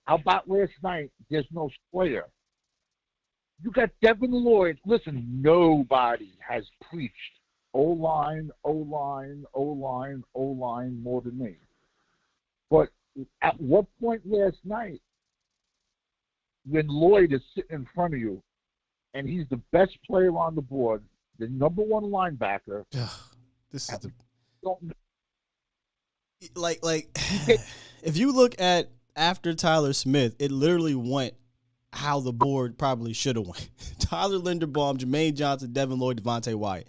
How about last night? There's no Slayer. You got Devin Lloyd. Listen, nobody has preached O-line, O-line, O-line, O-line more than me. But at what point last night, when Lloyd is sitting in front of you, and he's the best player on the board, the number one linebacker. This is if you look at after Tyler Smith, it literally went how the board probably should have went. Tyler Linderbaum, Jermaine Johnson, Devin Lloyd, Devontae Wyatt.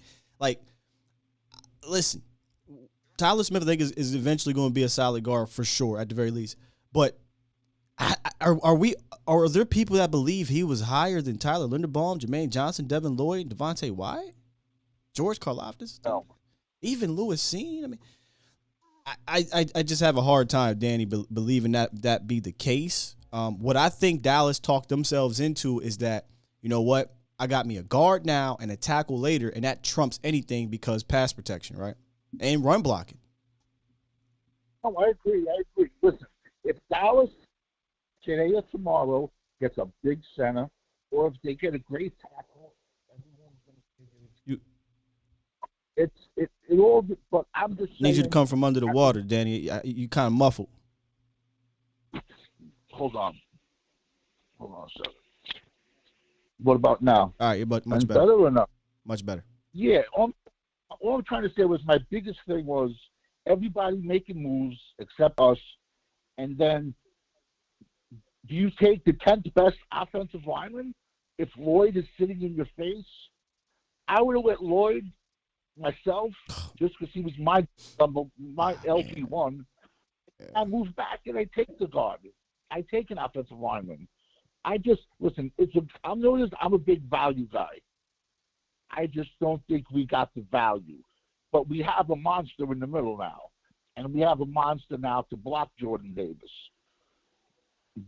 Listen, Tyler Smith, I think, is eventually going to be a solid guard for sure, at the very least. But are there people that believe he was higher than Tyler Linderbaum, Jermaine Johnson, Devin Lloyd, Devontae Wyatt, George Karlaftis? No. Even Lewis Seen? I just have a hard time, Danny, believing that be the case. What I think Dallas talked themselves into is that you know what? I got me a guard now and a tackle later, and that trumps anything because pass protection, right? And run blocking. Oh, I agree. Listen, if Dallas today or tomorrow gets a big center, or if they get a great tackle, everyone's going to figure it all. But I'm just saying. Need you to come from under the water, Danny. You kind of muffled. Hold on a second. What about now? All right, but much And better. better or not? Much better. Yeah. All I'm trying to say was my biggest thing was everybody making moves except us, and then do you take the 10th best offensive lineman if Lloyd is sitting in your face? I would have let Lloyd myself just because he was my LP1. I move back and I take the guard. I take an offensive lineman. I just listen. I'm a big value guy. I just don't think we got the value, but we have a monster in the middle now, and we have a monster now to block Jordan Davis.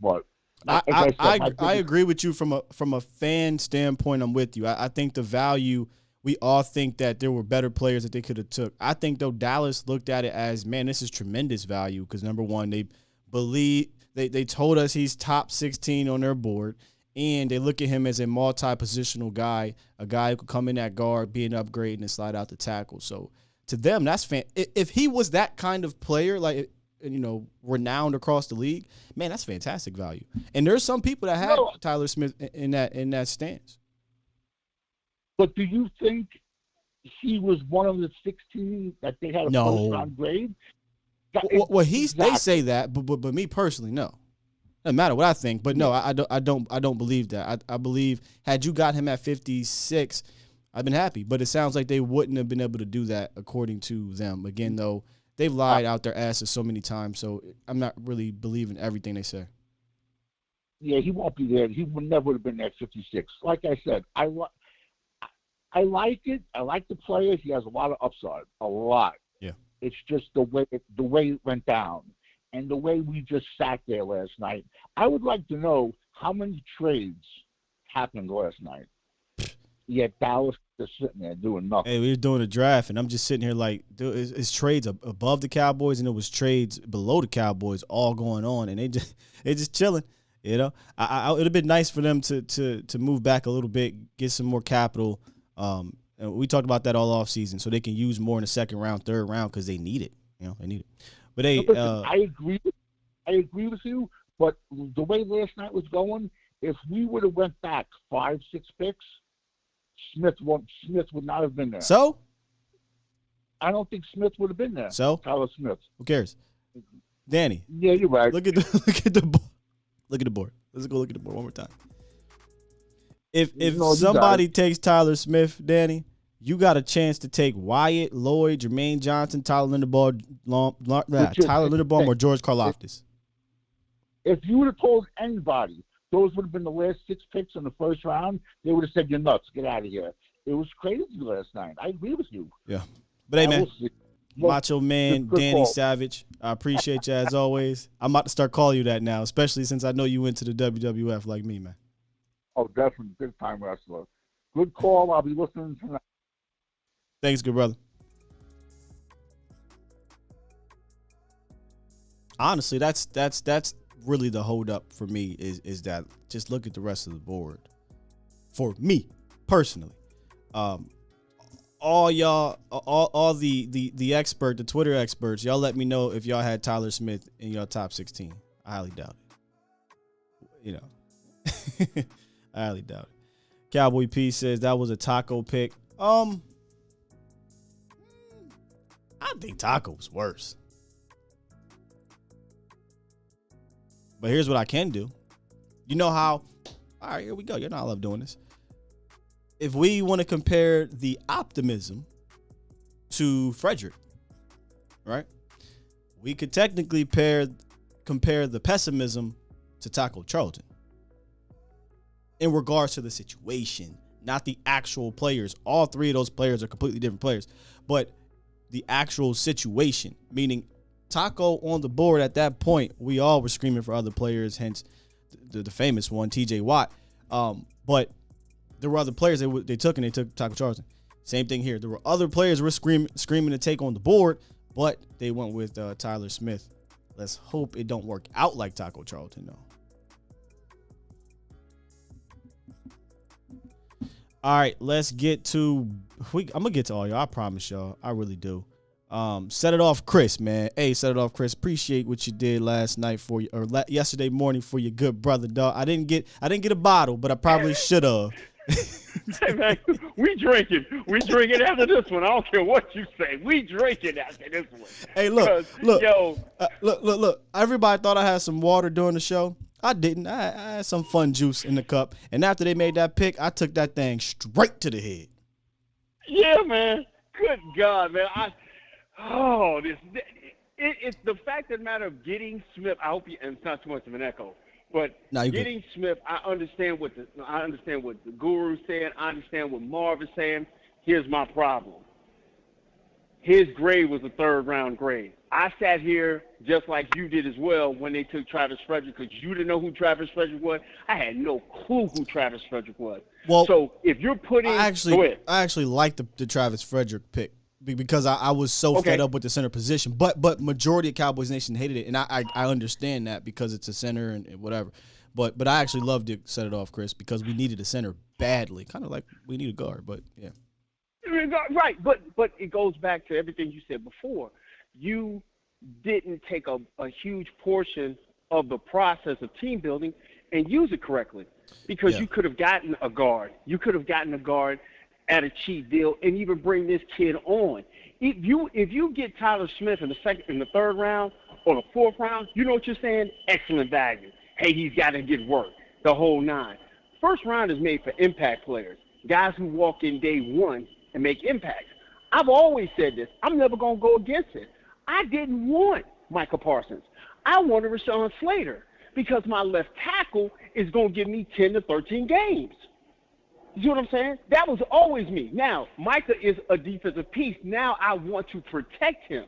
But I agree with you from a fan standpoint. I'm with you. I think the value. We all think that there were better players that they could have took. I think though Dallas looked at it as, man, this is tremendous value because number one, they believe. They told us he's top 16 on their board, and they look at him as a multi-positional guy, a guy who could come in at guard, be an upgrade, and slide out the tackle. So to them, that's if he was that kind of player, like renowned across the league, man, that's fantastic value. And there's some people that have Tyler Smith in that stance. But do you think he was one of the 16 that they had a first-round grade? Well, they say that, but me personally, no. Doesn't matter what I think, but no, I don't believe that. I believe had you got him at 56, I've been happy. But it sounds like they wouldn't have been able to do that according to them. Again, though, they've lied out their asses so many times, so I'm not really believing everything they say. Yeah, he won't be there. He would never have been there at 56. Like I said, I like it. I like the player. He has a lot of upside, a lot. Yeah. It's just the way it went down and the way we just sat there last night. I would like to know how many trades happened last night. Yet Dallas just sitting there doing nothing. Hey, we were doing a draft, and I'm just sitting here like, dude, it's trades above the Cowboys, and it was trades below the Cowboys all going on, and they just chilling. You know, it'd have been nice for them to move back a little bit, get some more capital. And we talked about that all off season, so they can use more in the second round, third round because they need it. They need it. But hey, listen, I agree with you. But the way last night was going, if we would have went back 5-6 picks, Smith would not have been there. So I don't think Smith would have been there. So Tyler Smith. Who cares? Danny. Yeah, you're right. Look at the board. Look at the board. Let's go look at the board one more time. If somebody takes Tyler Smith, Danny, you got a chance to take Wyatt, Lloyd, Jermaine Johnson, Tyler Linderbaum, or George Karlaftis. If you would have told anybody those would have been the last 6 picks in the first round, they would have said, "You're nuts. Get out of here." It was crazy last night. I agree with you. Yeah. But hey, man, Macho Man, Danny Savage, I appreciate you as always. I'm about to start calling you that now, especially since I know you went to the WWF like me, man. Oh, definitely. Big time wrestler. Good call. I'll be listening tonight. Thanks, good brother. Honestly, that's really the hold up for me is that just look at the rest of the board. For me personally, all y'all, all the expert, the Twitter experts, y'all let me know if y'all had Tyler Smith in your top 16. I highly doubt it. I highly doubt it. Cowboy P says that was a Taco pick. I think Taco was worse. But here's what I can do. You know how? All right, here we go. You know I love doing this. If we want to compare the optimism to Frederick, right? We could technically compare the pessimism to Taco Charlton in regards to the situation, not the actual players. All three of those players are completely different players, but the actual situation, meaning Taco on the board at that point, we all were screaming for other players, hence the famous one, TJ Watt. But there were other players they took, and they took Taco Charlton. Same thing here. There were other players were screaming to take on the board, but they went with Tyler Smith. Let's hope it don't work out like Taco Charlton, though. All right, let's get to. I'm gonna get to all y'all. I promise y'all. I really do. Set it off, Chris, man. Hey, set it off, Chris. Appreciate what you did last night for you, or yesterday morning for your good brother, dog. I didn't get a bottle, but I probably should have. Hey man, we drinking after this one. I don't care what you say. We drinking after this one. Hey, look. Look. Everybody thought I had some water during the show. I didn't. I had some fun juice in the cup, and after they made that pick, I took that thing straight to the head. Yeah, man. Good God, man. It's the fact of the matter of getting Smith. I hope and it's not too much of an echo. But getting Smith, I understand what the guru's saying. I understand what Marv is saying. Here's my problem. His grade was a third-round grade. I sat here just like you did as well when they took Travis Frederick, because you didn't know who Travis Frederick was. I had no clue who Travis Frederick was. Well, so if you're putting, I actually liked the Travis Frederick pick because I was so fed up with the center position. But majority of Cowboys Nation hated it, and I understand that because it's a center and whatever. But I actually loved it. Set it off, Chris, because we needed a center badly, kind of like we need a guard. But yeah, right. But it goes back to everything you said before. You didn't take a huge portion of the process of team building and use it correctly, because you could have gotten a guard. You could have gotten a guard at a cheap deal and even bring this kid on. If you get Tyler Smith in the third round or the fourth round, you know what you're saying? Excellent value. Hey, he's got to get work, the whole nine. First round is made for impact players, guys who walk in day one and make impacts. I've always said this. I'm never going to go against it. I didn't want Micah Parsons. I wanted Rashawn Slater because my left tackle is going to give me 10 to 13 games. You see what I'm saying? That was always me. Now, Micah is a defensive piece. Now I want to protect him.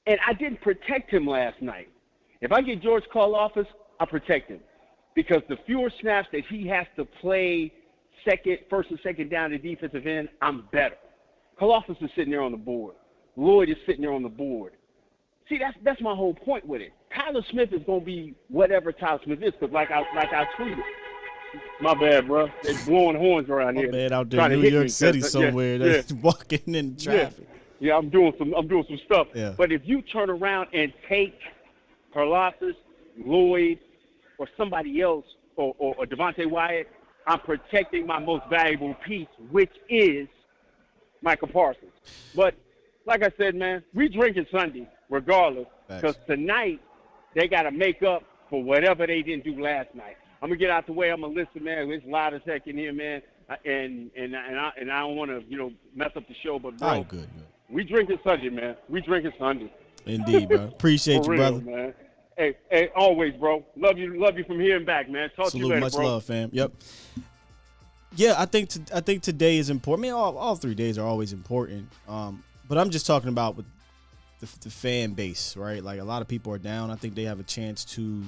And I didn't protect him last night. If I get George Karlaftis, I protect him. Because the fewer snaps that he has to play first and second down the defensive end, I'm better. Karlaftis is sitting there on the board. Lloyd is sitting there on the board. See, that's my whole point with it. Tyler Smith is going to be whatever Tyler Smith is, because like I tweeted. My bad, bro. They're blowing horns around here. My bad, out there in New York City somewhere. They're walking in traffic. Yeah, I'm doing some stuff. Yeah. But if you turn around and take Karlaftis, Lloyd, or somebody else, or Devontae Wyatt, I'm protecting my most valuable piece, which is Michael Parsons. But like I said, man, we drinking Sunday regardless, because tonight they got to make up for whatever they didn't do last night. I'm gonna get out the way. I'm gonna listen, man. It's loud as heck in here, man. And I don't want to, mess up the show, but bro, all good. We drinking Sunday, man. We drinking Sunday. Indeed, bro. Appreciate you, real, brother. Man. Hey, always, bro. Love you from here and back, man. Talk to you later, much bro. love, fam. Yep. Yeah, I think today is important. I mean, all 3 days are always important. But I'm just talking about with the fan base, right? Like, a lot of people are down. I think they have a chance to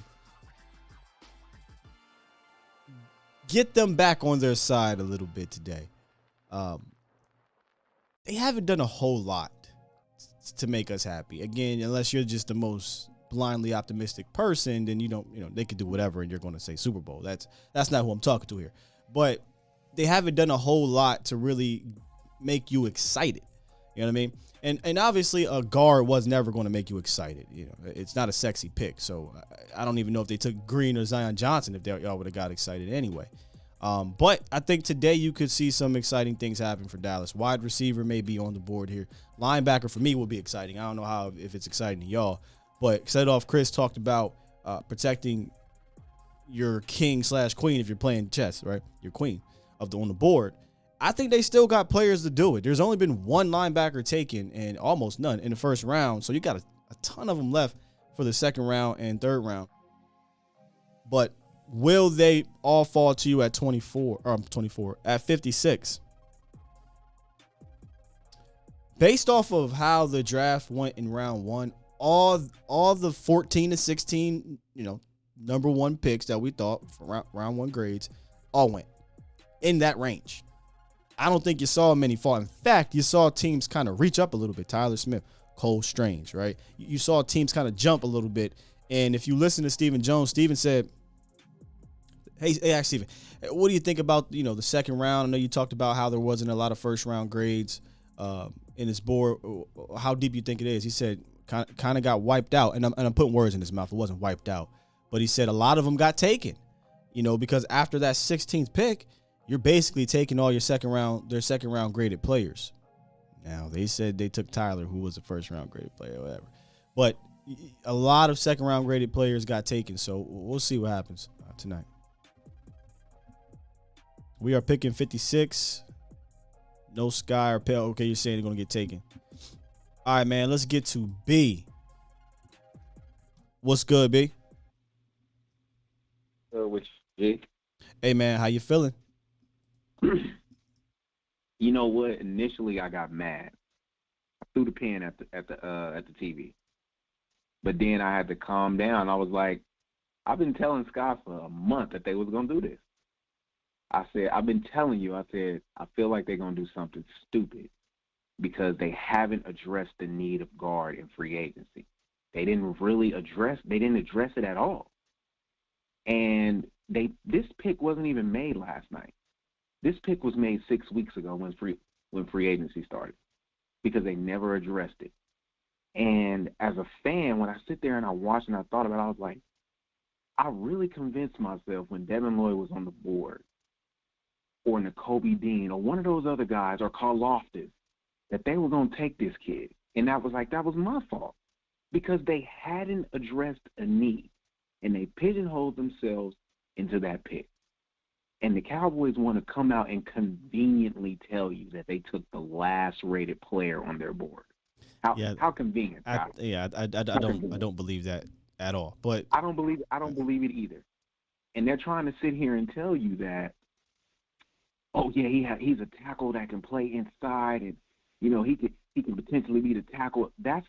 get them back on their side a little bit today. They haven't done a whole lot to make us happy. Again, unless you're just the most blindly optimistic person, then they could do whatever and you're going to say Super Bowl. That's not who I'm talking to here. But they haven't done a whole lot to really make you excited. You know what I mean? And obviously a guard was never going to make you excited. It's not a sexy pick. So I don't even know if they took Green or Zion Johnson if y'all would have got excited anyway. But I think today you could see some exciting things happen for Dallas. Wide receiver may be on the board here. Linebacker for me will be exciting. I don't know if it's exciting to y'all. But set off, Chris talked about protecting your king/queen if you're playing chess, right? Your queen on the board. I think they still got players to do it. There's only been one linebacker taken and almost none in the first round. So you got a ton of them left for the second round and third round. But will they all fall to you at 24 at 56? Based off of how the draft went in round one, all the 14 to 16, number one picks that we thought for round one grades all went. in that range. I don't think you saw many fall. In fact, you saw teams kind of reach up a little bit. Tyler Smith, Cole Strange, right? You saw teams kind of jump a little bit. And if you listen to Stephen Jones, Stephen said, hey, Stephen, what do you think about, the second round? I know you talked about how there wasn't a lot of first round grades in his board. How deep you think it is? He said kind of got wiped out. And I'm putting words in his mouth. It wasn't wiped out. But he said a lot of them got taken, because after that 16th pick, you're basically taking all their second round graded players. Now, they said they took Tyler, who was a first round graded player or whatever. But a lot of second round graded players got taken. So we'll see what happens tonight. We are picking 56. No Sky or Pale. Okay, you're saying they're going to get taken. All right, man, let's get to B. What's good, B? With G. Hey, man, how you feeling? You know what? Initially, I got mad. I threw the pen at the TV, but then I had to calm down. I was like, I've been telling Scott for a month that they was gonna do this. I said, I've been telling you. I said, I feel like they're gonna do something stupid because they haven't addressed the need of guard in free agency. They didn't address it at all. And this pick wasn't even made last night. This pick was made 6 weeks ago when free agency started because they never addressed it. And as a fan, when I sit there and I watch and I thought about it, I was like, I really convinced myself when Devin Lloyd was on the board or Nakobe Dean or one of those other guys or Carl Loftus that they were going to take this kid. And that was my fault because they hadn't addressed a need and they pigeonholed themselves into that pick. And the Cowboys want to come out and conveniently tell you that they took the last rated player on their board. How convenient? I don't believe that at all. But I don't believe it either. And they're trying to sit here and tell you that, oh yeah, he's a tackle that can play inside, and he can potentially be the tackle. That's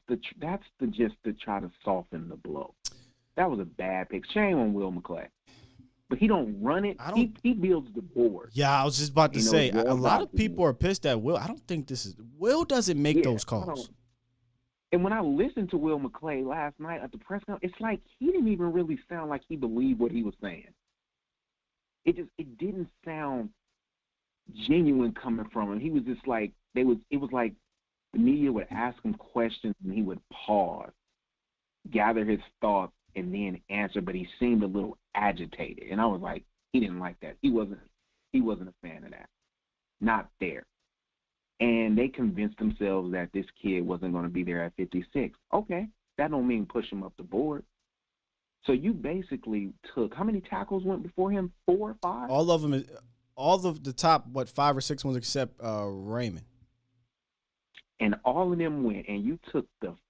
just to try to soften the blow. That was a bad pick. Shame on Will McClay. But he don't run it. He builds the board. Yeah, I was just about to say, a lot of people are pissed at Will. I don't think Will doesn't make those calls. And when I listened to Will McClay last night at the press conference, it's like he didn't even really sound like he believed what he was saying. It didn't sound genuine coming from him. He was just like it was like the media would ask him questions and he would pause, gather his thoughts, and then answer, but he seemed a little agitated. And I was like, he didn't like that. He wasn't a fan of that. Not there. And they convinced themselves that this kid wasn't going to be there at 56. Okay, that don't mean push him up the board. So you basically took, how many tackles went before him? 4 or 5? All of them, all of the top, 5 or 6 ones except Raymond. And all of them went, and you took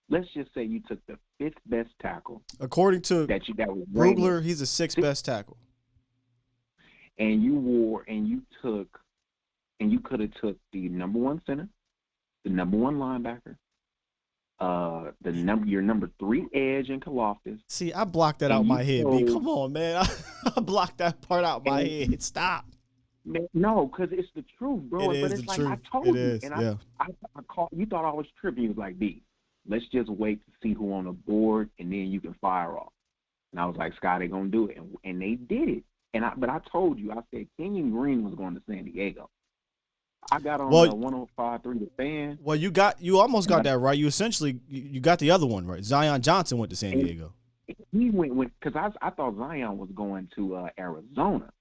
let's just say you took the 5th best tackle. According to that was Brugler, he's the 6th best tackle. And you could have took the number 1 center, the number 1 linebacker, your number 3 edge in Kaloftis. See, I blocked that out my head, B. Come on, man. I blocked that part out my head. Stop. Man, no, because it's the truth, bro. It but is it's the like truth. I told it you. Is, and yeah. I called, you thought I was tripping. You was like, B, let's just wait to see who on the board, and then you can fire off. And I was like, Scott, they're going to do it. And they did it. But I told you, I said Kenyon Green was going to San Diego. I got on 105.3 The Fan. Well, you almost got that right. You essentially you got the other one right. Zion Johnson went to San Diego. He went because I thought Zion was going to Arizona,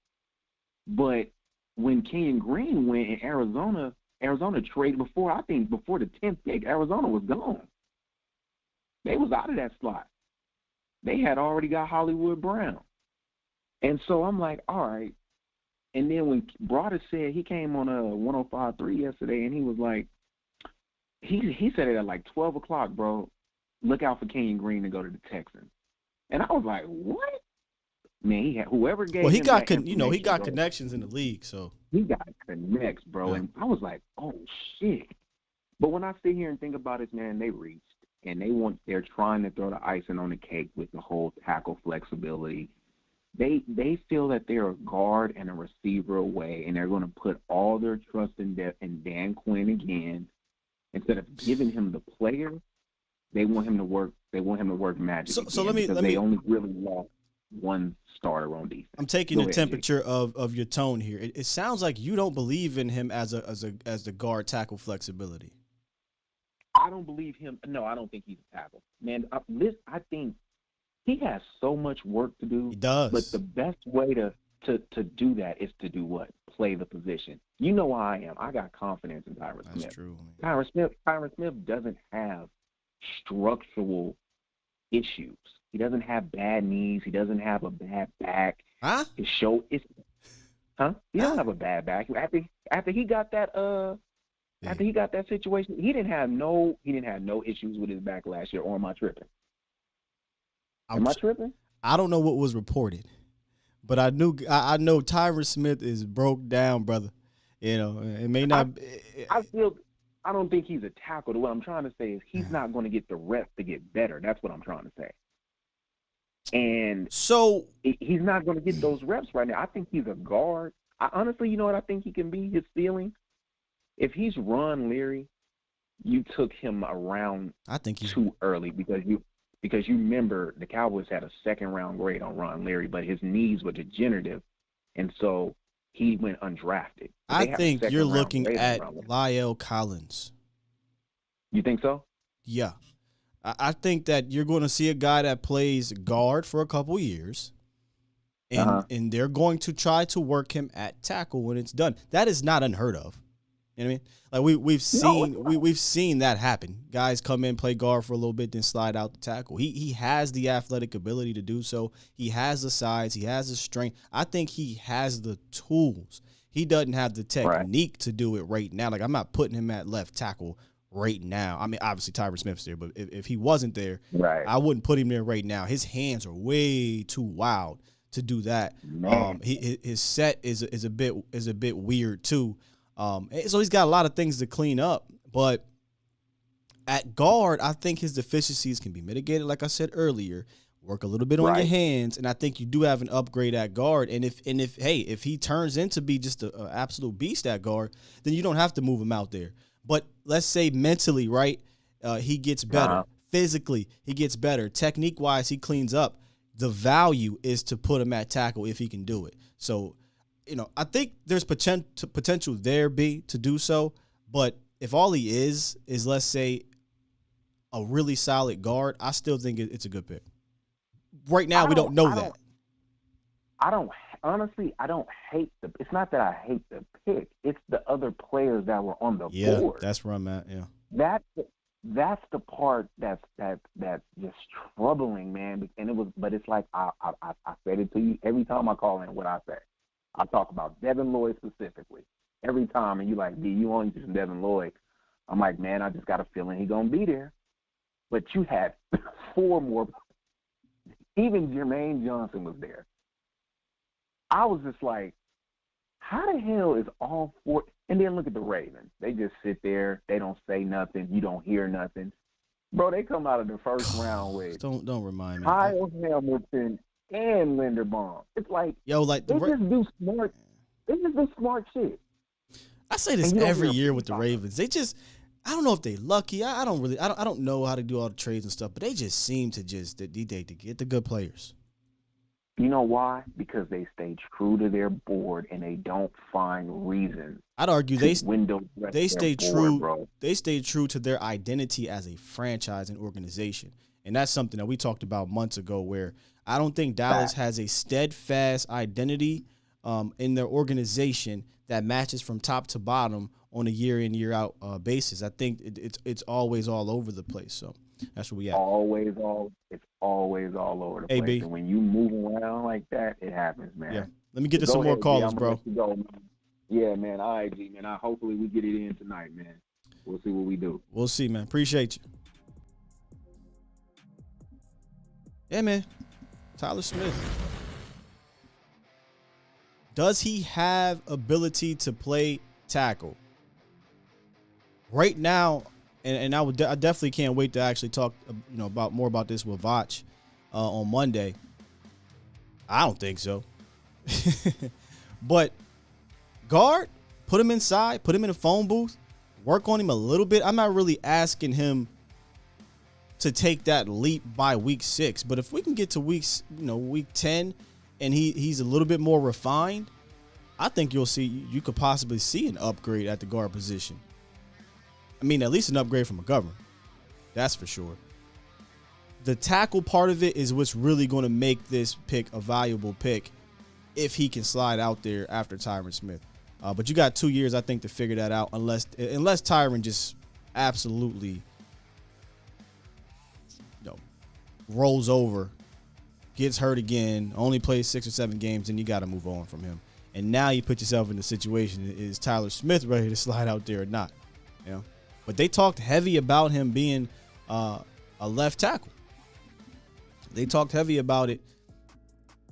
but when Kenyon Green went in Arizona traded before the 10th pick. Arizona was gone. They was out of that slot. They had already got Hollywood Brown, and so I'm like, all right. And then when Broaddus said he came on 105.3 yesterday, and he was like, he said it at like 12 o'clock, bro. Look out for Kenyon Green to go to the Texans. And I was like, what? Man, he had whoever gave. Well, he got he got connections in the league, so he got connects, bro. Yeah. And I was like, oh shit. But when I sit here and think about it, man, they reached, and they're trying to throw the icing on the cake with the whole tackle flexibility. they feel that they're a guard and a receiver away, and they're going to put all their trust in Dan Quinn again. Instead of giving him the player, they want him to work. They want him to work magic. So let me they only really lost one starter on defense. I'm taking the temperature of your tone here. It sounds like you don't believe in him as the guard tackle flexibility. I don't believe him. No, I don't think he's a tackle. Man, I think he has so much work to do. He does. But the best way to do that is to do what? Play the position. You know how I am. I got confidence in Tyron Smith. That's true. Tyron Smith doesn't have structural issues. He doesn't have bad knees. He doesn't have a bad back. Huh? His show is. Huh? He doesn't have a bad back. After he got that after he got that situation, he didn't have no issues with his back last year. Or am I tripping? Am I tripping? I don't know what was reported, but I know Tyron Smith is broke down, brother. You know, it may not. I don't think he's a tackle. What I'm trying to say is he's not going to get the reps to get better. That's what I'm trying to say. And so he's not going to get those reps right now. I think he's a guard. Honestly, you know what I think he can be? His ceiling. If he's Ron Leary, you took him around I think he's too early because you remember the Cowboys had a second-round grade on Ron Leary, but his knees were degenerative, and so he went undrafted. I think you're looking at La'el Collins. You think so? Yeah. I think that you're going to see a guy that plays guard for a couple years, and they're going to try to work him at tackle when it's done. That is not unheard of. You know what I mean? Like we've seen that happen. Guys come in, play guard for a little bit, then slide out the tackle. He has the athletic ability to do so. He has the size. He has the strength. I think he has the tools. He doesn't have the technique to do it right now. Like, I'm not putting him at left tackle right now. I mean, obviously Tyron Smith's there, but if he wasn't there, I wouldn't put him there right now. His hands are way too wild to do that. His set is a bit weird too. So he's got a lot of things to clean up, but at guard, I think his deficiencies can be mitigated. Like I said earlier, work a little bit on your hands, and I think you do have an upgrade at guard. And if he turns into be just an absolute beast at guard, then you don't have to move him out there. But let's say mentally, right? He gets better. Physically, he gets better. Technique-wise, he cleans up. The value is to put him at tackle if he can do it. So, you know, I think there's potential there, to do so. But if all he is let's say a really solid guard, I still think it's a good pick. Right now, we don't know that. I don't hate it's not that I hate the pick. It's the other players that were on the board. Yeah, that's where I'm at. Yeah. That's the part that's just troubling, man. But it's like I said it to you every time I call in. What I say, I talk about Devin Lloyd specifically every time, and you like, D, you only use Devin Lloyd. I'm like, man, I just got a feeling he's gonna be there. But you had 4 more. Even Jermaine Johnson was there. I was just like, how the hell is all 4? And then look at the Ravens. They just sit there. They don't say nothing. You don't hear nothing. Bro, they come out of the first round with don't remind me. Kyle Hamilton and Linderbaum. It's like, they just do smart. They just do smart shit. I say this every year with the Ravens. They just, I don't know if they lucky. I don't know how to do all the trades and stuff, but they just seem to to get the good players. You know why? Because they stay true to their board and they don't find reasons. I'd argue they stay true. Bro. They stay true to their identity as a franchise and organization, and that's something that we talked about months ago. Where I don't think Dallas has a steadfast identity in their organization that matches from top to bottom on a year in, year out basis. I think it's always all over the place. So that's where we at. It's always all over the place. B. And when you move around like that, it happens, man. Yeah. Let me get to some more callers, bro. Yeah, man. All right, G, man. Hopefully we get it in tonight, man. We'll see what we do. We'll see, man. Appreciate you. Yeah, man. Tyler Smith. Does he have ability to play tackle? Right now, and I definitely can't wait to actually talk, about more about this with Vach on Monday. I don't think so. But guard, put him inside, put him in a phone booth, work on him a little bit. I'm not really asking him to take that leap by week 6, but if we can get to week 10 and he's a little bit more refined, I think you could possibly see an upgrade at the guard position. I mean, at least an upgrade from McGovern. That's for sure. The tackle part of it is what's really going to make this pick a valuable pick if he can slide out there after Tyron Smith. But you got 2 years, I think, to figure that out unless Tyron just absolutely rolls over, gets hurt again, only plays 6 or 7 games, and you got to move on from him. And now you put yourself in the situation, is Tyler Smith ready to slide out there or not? But they talked heavy about him being a left tackle. They talked heavy about it,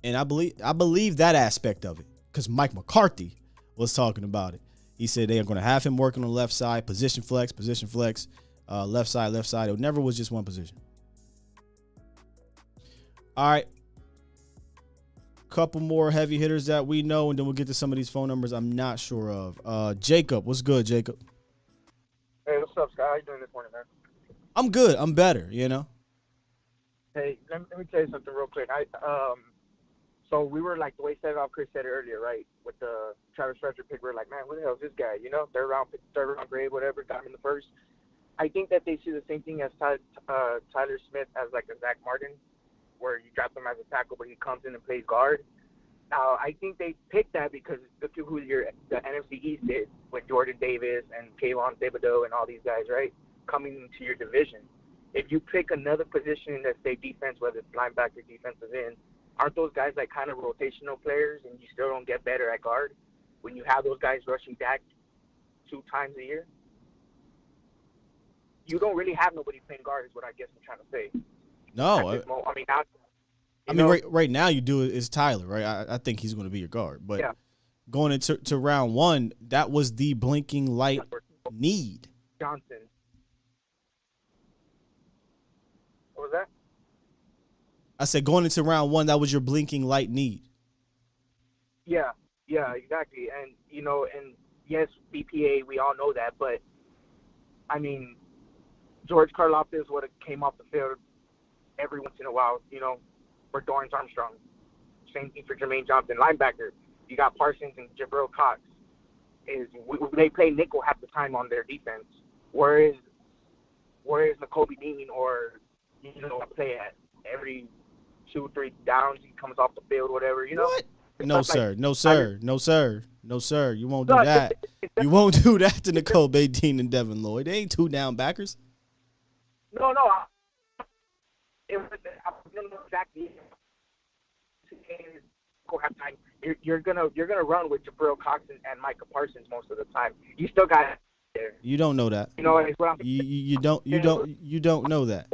and I believe that aspect of it because Mike McCarthy was talking about it. He said they are going to have him working on the left side, position flex, left side. It never was just one position. All right. Couple more heavy hitters that we know, and then we'll get to some of these phone numbers I'm not sure of. Jacob, what's good, Jacob? Hey, what's up, Scott? How you doing this morning, man? I'm good. I'm better, Hey, let me tell you something real quick. So we were like, the way Chris said it earlier, right? With the Travis Frederick pick, we're like, man, what the hell is this guy? Third round grade, whatever, got him in the first. I think that they see the same thing as Tyler Smith as like a Zach Martin, where you drop him as a tackle, but he comes in and plays guard. Now, I think they picked that because look at who the NFC East did with Jordan Davis and Kayvon Thibodeau and all these guys, right, coming into your division. If you pick another position in that state defense, whether it's linebacker, defensive end, aren't those guys like kind of rotational players and you still don't get better at guard when you have those guys rushing back 2 times a year? You don't really have nobody playing guard is what I guess I'm trying to say. No. Right now you do it is Tyler, right? I think he's going to be your guard. But going into round 1, that was the blinking light need. Johnson. What was that? I said going into round 1, that was your blinking light need. Yeah, exactly. And, and yes, BPA, we all know that. But, I mean, George Karlaftis would have came off the field every once in a while, for Dorrance Armstrong. Same thing for Jermaine Johnson. Linebacker, you got Parsons and Jabril Cox. They play nickel half the time on their defense. Whereas Nakobe Dean or, play at every 2-3 downs, he comes off the field, whatever, What? No, sir. You won't do that. You won't do that to Nakobe Dean and Devin Lloyd. They ain't 2 down backers. No. I don't know exactly. You're gonna run with Jabril Cox and Micah Parsons most of the time. You still got there. You don't know that. You don't know that.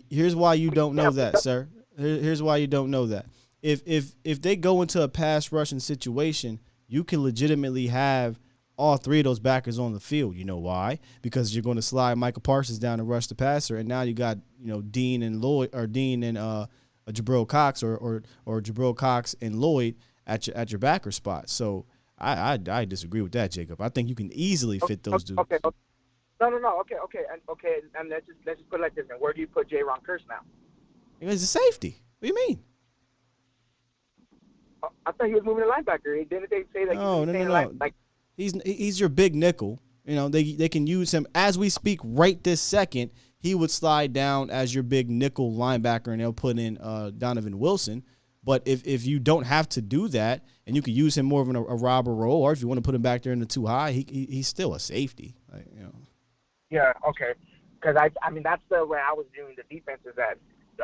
Here's why you don't know that, sir. Here's why you don't know that. If they go into a pass rushing situation, you can legitimately have all 3 of those backers on the field. You know why? Because you're going to slide Michael Parsons down and rush the passer, and now you got Dean and Lloyd, or Dean and Jabril Cox, or Jabril Cox and Lloyd at your backer spot. So I disagree with that, Jacob. I think you can easily fit those dudes. Okay. No. Okay. And let's just put it like this. And where do you put J-Ron Curse now? He's a safety. What do you mean? I thought he was moving to linebacker. Didn't they say that? No. He's your big nickel. They can use him as we speak right this second. He would slide down as your big nickel linebacker, and they'll put in Donovan Wilson. But if you don't have to do that, and you can use him more of a robber role, or if you want to put him back there in the 2 high, he's still a safety. Yeah. Okay. Because I mean that's the way I was viewing the defense is that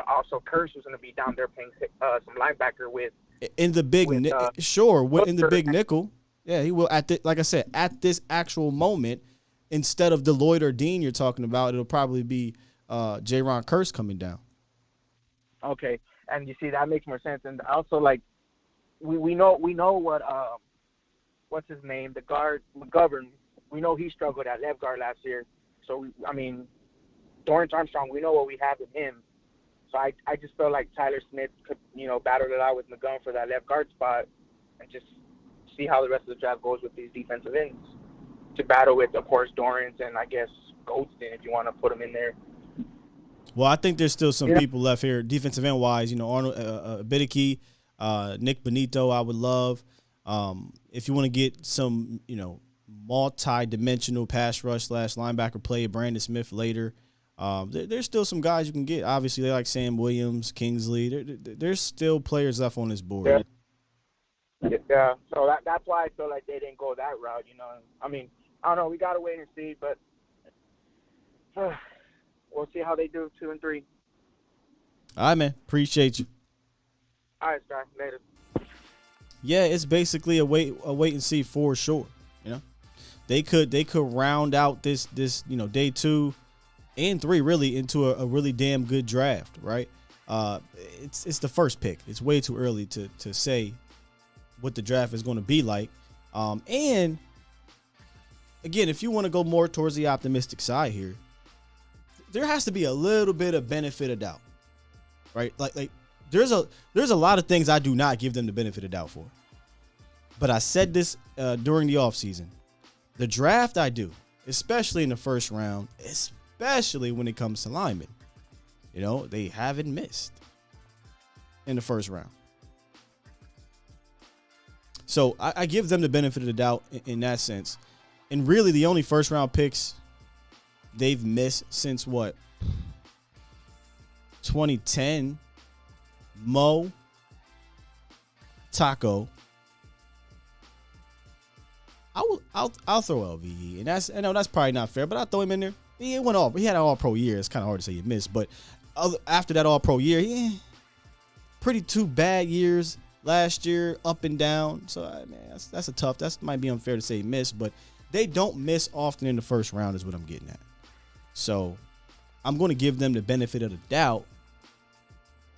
also Curse was going to be down there playing some linebacker with. In the big in the big nickel. Yeah, he will like I said, at this actual moment, instead of Deloitte or Dean you're talking about, it'll probably be J-Ron Curse coming down. Okay. And you see that makes more sense. And also like we know what what's his name? The guard McGovern, we know he struggled at left guard last year. So Dorrance Armstrong, we know what we have in him. So I just felt like Tyler Smith could, battle it out with McGunn for that left guard spot and just see how the rest of the draft goes with these defensive ends to battle with, of course, Dorrance and I guess Goldston if you want to put him in there. Well, I think there's still some people left here, defensive end wise. Arnold Biddicky, Nick Benito, I would love. If you want to get some, multi-dimensional pass rush / linebacker play, Brandon Smith later. There's still some guys you can get. Obviously, they like Sam Williams, Kingsley. There's still players left on this board. Yeah. So that's why I feel like they didn't go that route. I mean, I don't know. We gotta wait and see, but we'll see how they do 2 and 3. All right, man. Appreciate you. All right, Sky. Later. Yeah, it's basically a wait and see for sure. They could round out this day 2 and 3 really into a really damn good draft, right? It's the first pick. It's way too early to say what the draft is going to be like. And again, if you want to go more towards the optimistic side here, there has to be a little bit of benefit of doubt, right? Like there's a lot of things I do not give them the benefit of doubt for. But I said this during the offseason. The draft I do, especially in the first round, especially when it comes to linemen, they haven't missed in the first round. So I give them the benefit of the doubt in that sense. And really the only first round picks they've missed since 2010, Mo, Taco. I'll throw LVE, and I know that's probably not fair, but I'll throw him in there. He went all. He had an All-Pro year. It's kind of hard to say he missed, but after that All-Pro year, pretty 2 bad years last year, up and down. So that's a tough. That might be unfair to say he missed, but they don't miss often in the first round, is what I'm getting at. So I'm going to give them the benefit of the doubt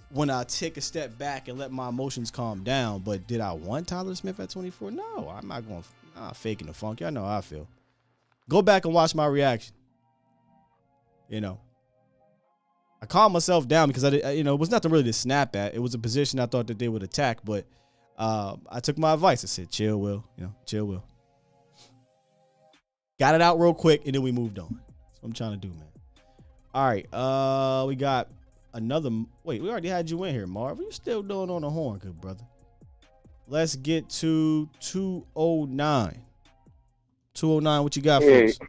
when I take a step back and let my emotions calm down. But did I want Tyler Smith at 24? No, I'm not going. Faking the funk. Y'all know how I feel. Go back and watch my reaction. I calmed myself down because it was nothing really to snap at. It was a position I thought that they would attack, but I took my advice. I said, chill, Will. Chill, Will. Got it out real quick, and then we moved on. That's what I'm trying to do, man. All right, we got another. Wait, we already had you in here, Marv. You still doing on the horn, good brother. Let's get to 209. 209, what you got for us?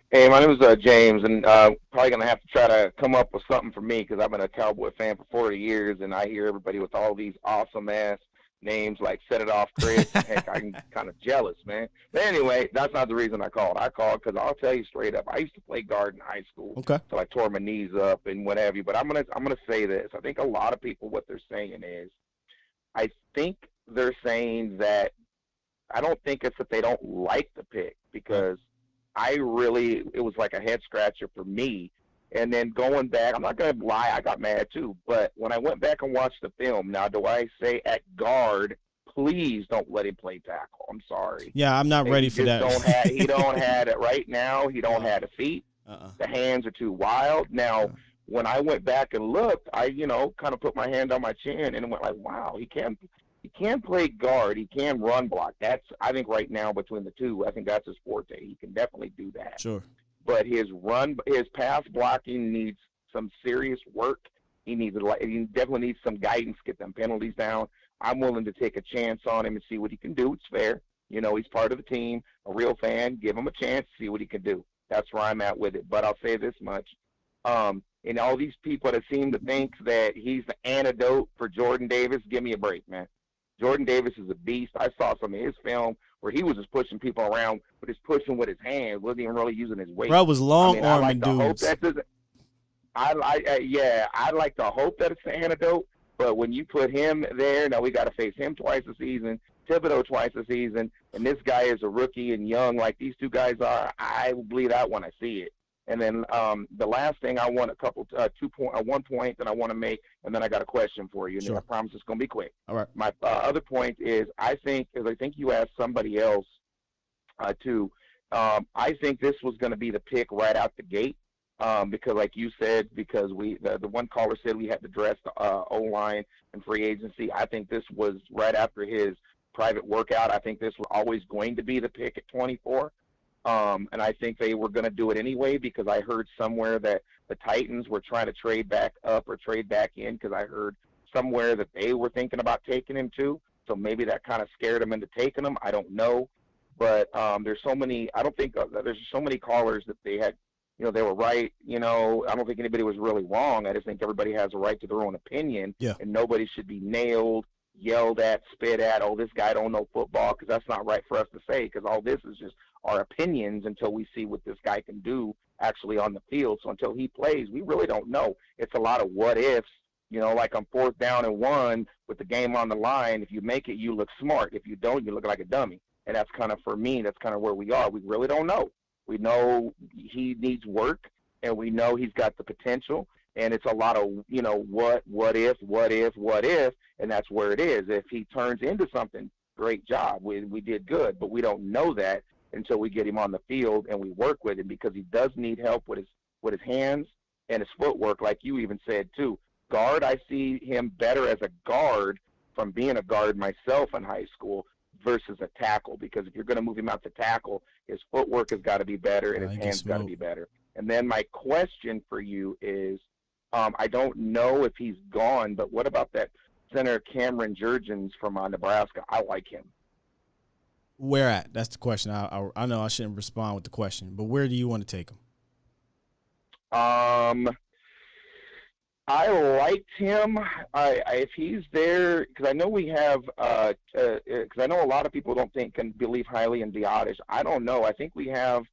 Hey, my name is James, and probably going to have to try to come up with something for me because I've been a Cowboy fan for 40 years, and I hear everybody with all these awesome-ass names like Set It Off Chris. Heck, I'm kind of jealous, man. But anyway, that's not the reason I called. I called because I'll tell you straight up, I used to play guard in high school. Okay. So I tore my knees up and what have you. But I'm gonna say this. I think a lot of people, what they're saying is, I think they're saying that I don't think it's that they don't like the pick because it was like a head scratcher for me. And then going back, I'm not going to lie, I got mad too. But when I went back and watched the film, now do I say at guard, please don't let him play tackle. I'm sorry. Yeah, I'm not ready for that. He don't have it right now. He don't have the feet. The hands are too wild. Now, when I went back and looked, I, kind of put my hand on my chin and went like, wow, he can play guard. He can run block. That's, I think right now between the two, I think that's his forte. He can definitely do that. Sure. But his pass blocking needs some serious work. He definitely needs some guidance, get them penalties down. I'm willing to take a chance on him and see what he can do. It's fair. He's part of the team, a real fan. Give him a chance, see what he can do. That's where I'm at with it. But I'll say this much. And all these people that seem to think that he's the antidote for Jordan Davis, give me a break, man. Jordan Davis is a beast. I saw some of his film where he was just pushing people around, but just pushing with his hands, wasn't even really using his weight. Bro was long-arming dudes. I'd like to hope that it's the antidote, but when you put him there, now we got to face him twice a season, Thibodeau twice a season, and this guy is a rookie and young like these two guys are, I will bleed out when I see it. And then the last thing I want one point that I want to make, and then I got a question for you. And sure. I promise it's going to be quick. All right. My other point is I think you asked somebody else too. I think this was going to be the pick right out the gate. because, like you said, because the one caller said we had to dress the O-line and free agency. I think this was right after his private workout. I think this was always going to be the pick at 24. And I think they were going to do it anyway because I heard somewhere that the Titans were trying to trade back up or trade back in because I heard somewhere that they were thinking about taking him too. So maybe that kind of scared them into taking him. I don't know. But there's so many – I don't think there's so many callers that they had – they were right. I don't think anybody was really wrong. I just think everybody has a right to their own opinion. Yeah. And nobody should be nailed, yelled at, spit at, oh, this guy don't know football, because that's not right for us to say, because all this is just our opinions until we see what this guy can do actually on the field. So until he plays, we really don't know. It's a lot of what ifs. Like on 4th down and 1 with the game on the line, if you make it, you look smart. If you don't, you look like a dummy. And that's kind of, for me, that's kind of where we are. We really don't know. We know he needs work, and we know he's got the potential. And it's a lot of, what if, and that's where it is. If he turns into something, great job. We did good, but we don't know that until we get him on the field and we work with him, because he does need help with his hands and his footwork, like you even said, too. Guard, I see him better as a guard from being a guard myself in high school versus a tackle, because if you're going to move him out to tackle, his footwork has got to be better and his hands got to be better. And then my question for you is, I don't know if he's gone, but what about that center Cameron Jurgens from Nebraska? I like him. Where at? That's the question. I know I shouldn't respond with the question, but where do you want to take him? I liked him. If he's there, because I know we have, because I know a lot of people can believe highly in Diodish. I don't know. I think we have,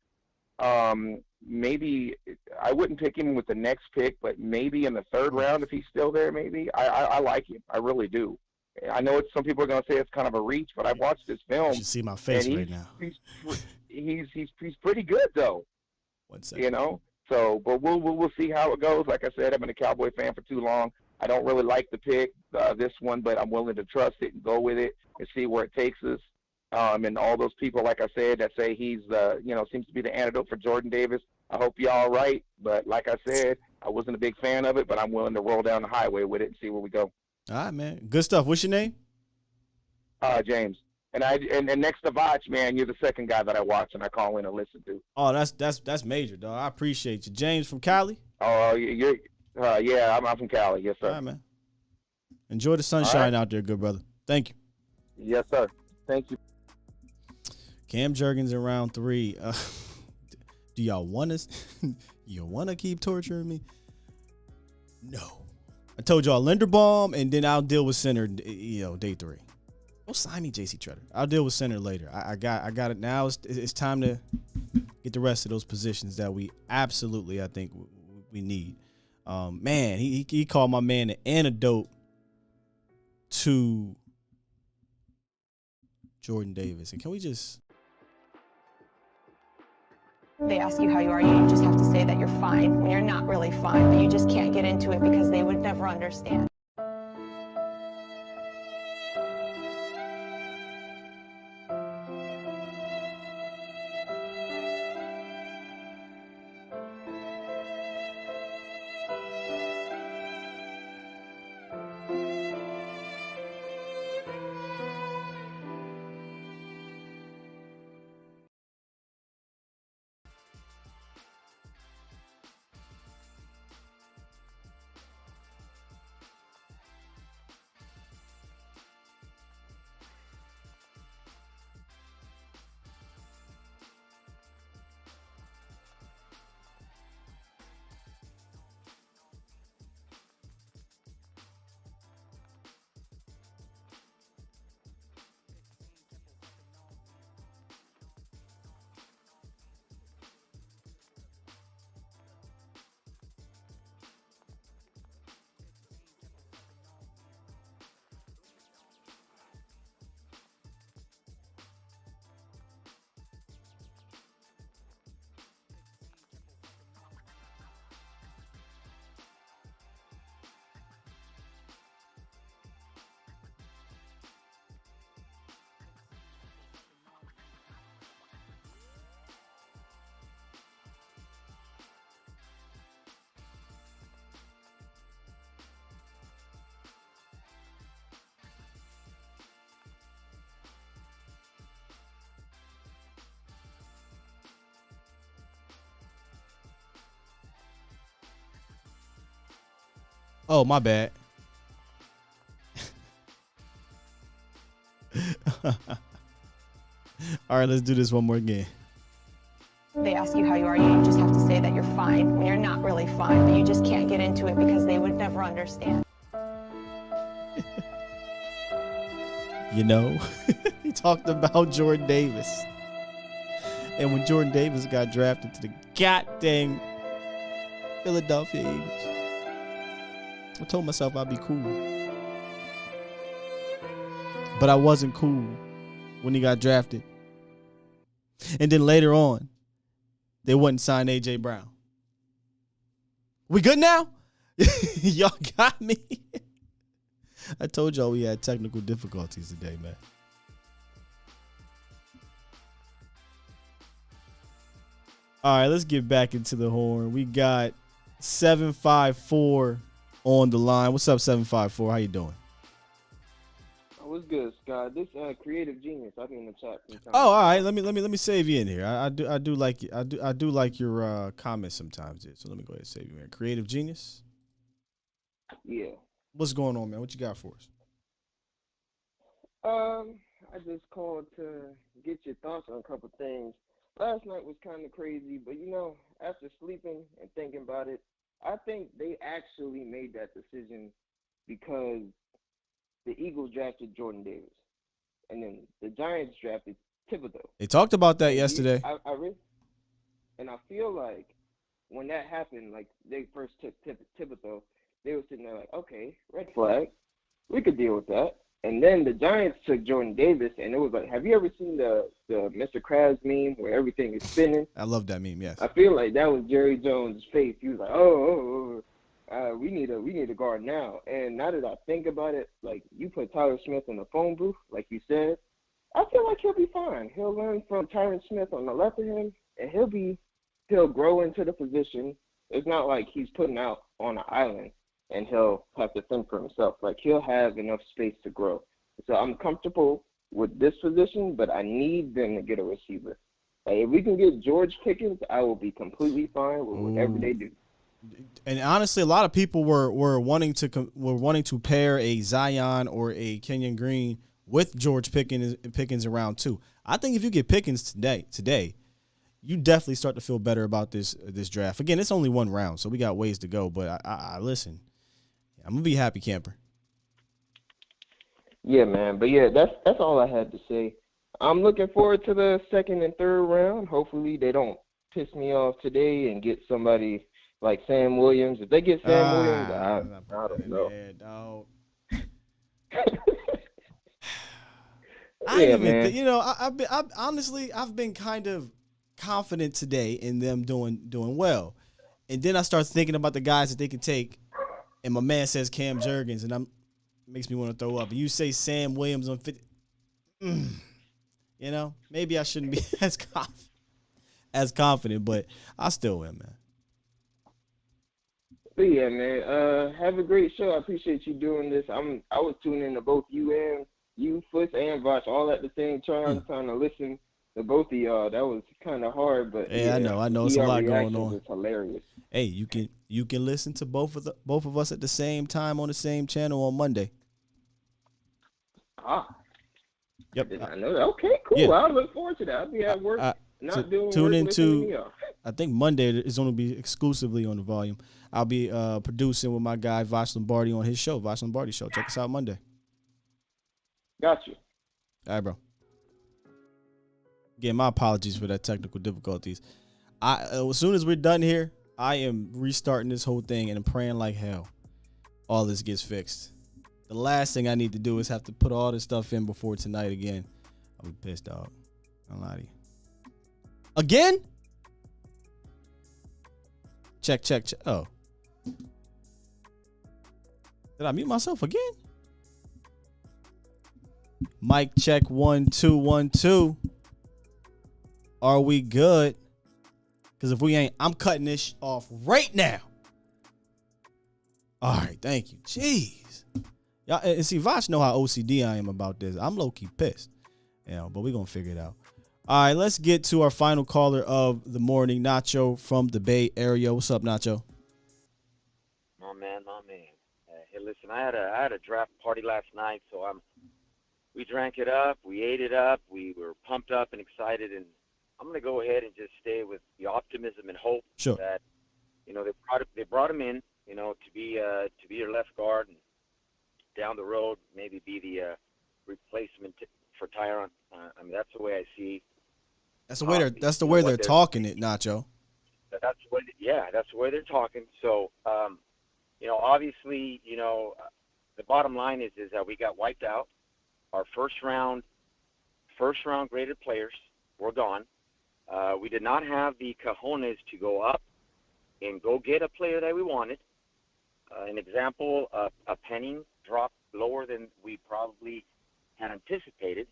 maybe I wouldn't pick him with the next pick, but maybe in the 3rd round if he's still there. Maybe I like him. I really do. I know some people are going to say it's kind of a reach, but I've watched his film. You should see my face right now. He's pretty good though. 1 second. So, but we'll see how it goes. Like I said, I've been a Cowboy fan for too long. I don't really like the pick, this one, but I'm willing to trust it and go with it and see where it takes us. And all those people, like I said, that say he's seems to be the antidote for Jordan Davis. I hope y'all right. But like I said, I wasn't a big fan of it, but I'm willing to roll down the highway with it and see where we go. All right, man. Good stuff. What's your name? James. And next to Vach, man, you're the second guy that I watch and I call in and listen to. Oh, that's major, dog. I appreciate you. James from Cali? Oh, yeah, I'm from Cali. Yes, sir. All right, man. Enjoy the sunshine out there, good brother. Thank you. Yes, sir. Thank you. Cam Jurgens in round 3. Do y'all want us? You want to keep torturing me? No. I told y'all Linderbaum, and then I'll deal with center, day 3. Don't sign me, J.C. Treader. I'll deal with center later. I got it now. It's time to get the rest of those positions that we absolutely, I think, we need. Man, he called my man the antidote to Jordan Davis. And can we just... They ask you how you are, you just have to say that you're fine when you're not really fine, but you just can't get into it because they would never understand. Oh, my bad. All right, let's do this one more again. They ask you how you are, you just have to say that you're fine when you're not really fine, but you just can't get into it because they would never understand. You know, he talked about Jordan Davis. And when Jordan Davis got drafted to the goddamn Philadelphia Eagles, I told myself I'd be cool. But I wasn't cool when he got drafted. And then later on, they wouldn't sign A.J. Brown. We good now? Y'all got me? I told y'all we had technical difficulties today, man. All right, let's get back into the horn. We got 754 on the line. What's up, 754? How you doing? What's good, Scott? This creative genius. I'll be in the chat sometime. Oh, all right. Let me save you in here. I do like your comments sometimes. So let me go ahead and save you in. Creative genius. Yeah. What's going on, man? What you got for us? I just called to get your thoughts on a couple things. Last night was kind of crazy, but after sleeping and thinking about it, I think they actually made that decision because the Eagles drafted Jordan Davis, and then the Giants drafted Thibodeau. They talked about that yesterday. And I feel like when that happened, like they first took Thibodeau, they were sitting there like, okay, red flag, we could deal with that. And then the Giants took Jordan Davis, and it was like, have you ever seen the Mr. Krabs meme where everything is spinning? I love that meme. Yes. I feel like that was Jerry Jones' face. He was like, we need a guard now. And now that I think about it, like you put Tyler Smith in the phone booth, like you said, I feel like he'll be fine. He'll learn from Tyron Smith on the left of him, and he'll grow into the position. It's not like he's putting out on an island and he'll have to fend for himself. Like he'll have enough space to grow. So I'm comfortable with this position, but I need them to get a receiver. Like if we can get George Pickens, I will be completely fine with whatever they do. And honestly, a lot of people were wanting to pair a Zion or a Kenyon Green with George Pickens around too. I think if you get Pickens today, you definitely start to feel better about this draft. Again, it's only one round, so we got ways to go. But I listen, I'm gonna be happy camper. Yeah, man. But yeah, that's all I had to say. I'm looking forward to the second and third round. Hopefully they don't piss me off today and get somebody like Sam Williams. If they get Sam Williams, I don't know. I've been kind of confident today in them doing well, and then I start thinking about the guys that they can take, and my man says Cam Jurgens, and makes me want to throw up. And you say Sam Williams on 50. Maybe I shouldn't be as confident, but I still am, man. But yeah, man. Have a great show. I appreciate you doing this. I was tuning in to both you, Foots, and Vosh all at the same time, trying to listen to both of y'all. That was kind of hard, but I know it's a lot going on. It's hilarious. Hey, you can listen to both of us at the same time on the same channel on Monday. Yep. I know that. Okay, cool. Yeah. I look forward to that. I'll be at work. Tune into. I think Monday is going to be exclusively on the volume. I'll be producing with my guy Vosh Lombardi on his show, Vosh Lombardi Show. Check us out Monday. Got you. All right, bro. Again, my apologies for that technical difficulties. As soon as we're done here, I am restarting this whole thing and I'm praying like hell all this gets fixed. The last thing I need to do is have to put all this stuff in before tonight again. I'll be pissed, dog. I'll lie to you. Again? Check. Oh. Did I mute myself again? Mic check 1 2 1 2. Are we good? Because if we ain't, I'm cutting this off right now. All right, thank you. Jeez. Y'all, and see, Vosh know how OCD I am about this. I'm low-key pissed. But we're going to figure it out. All right, let's get to our final caller of the morning, Nacho from the Bay Area. What's up, Nacho? My man. Hey, listen, I had a draft party last night, so we drank it up, we ate it up, we were pumped up and excited, and I'm going to go ahead and just stay with the optimism and hope Sure. that they brought him in, to be your left guard, and down the road maybe be the replacement for Tyron. I mean, that's the way I see. That's the way they're talking it, Nacho. That's the way they're talking. So, obviously, the bottom line is that we got wiped out. Our first round graded players were gone. We did not have the cojones to go up and go get a player that we wanted. An example, a Penning dropped lower than we probably had anticipated,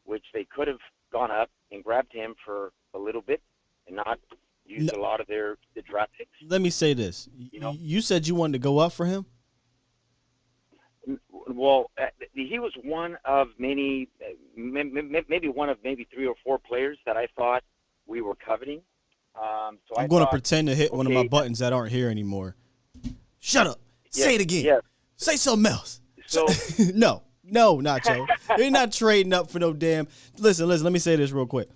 which they could have gone up and grabbed him for a little bit and not used a lot of the draft picks. Let me say this. You said you wanted to go up for him? Well, he was one of maybe one of maybe 3 or 4 players that I thought we were coveting. So I'm going to pretend to hit one of my buttons that aren't here anymore. Shut up. Yes, Say it again. yes. Say something else. So No, Nacho. They're not trading up for no damn. Listen. Let me say this real quick.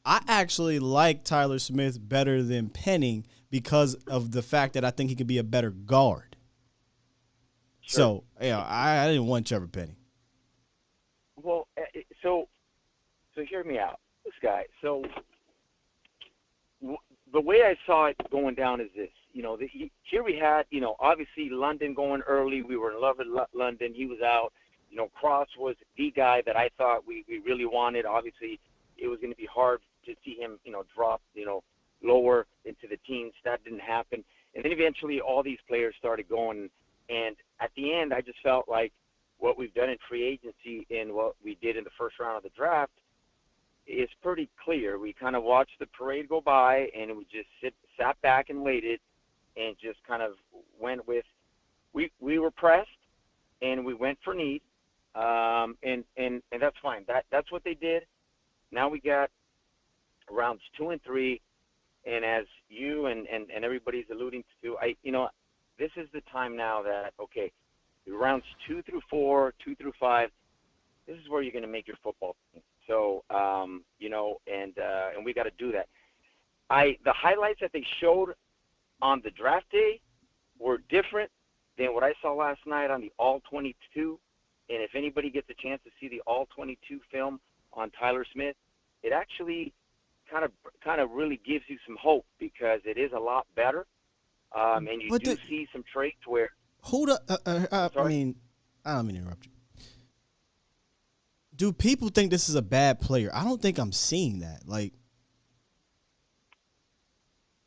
I actually like Tyler Smith better than Penning because of the fact that I think he could be a better guard. Sure. So, I didn't want Trevor Penning. Well, so hear me out, this guy. So the way I saw it going down is this. Here we had, obviously London going early. We were in love with London. He was out. Cross was the guy that I thought we really wanted. Obviously, it was going to be hard to see him, drop, lower into the teens. That didn't happen. And then eventually all these players started going. And at the end, I just felt like what we've done in free agency and what we did in the first round of the draft is pretty clear. We kind of watched the parade go by, and we just sat back and waited and just kind of went with we were pressed, and we went for need, and that's fine. That's what they did. Now we got rounds 2 and 3, and as you and everybody's alluding to, this is the time now that, okay, rounds 2 through 4, 2 through 5, this is where you're going to make your football team. So, and we got to do that. The highlights that they showed on the draft day were different than what I saw last night on the All-22. And if anybody gets a chance to see the All-22 film on Tyler Smith, it actually kind of really gives you some hope because it is a lot better. And you see some traits where. Hold up. I mean, I don't mean to interrupt you. Do people think this is a bad player? I don't think I'm seeing that. Like,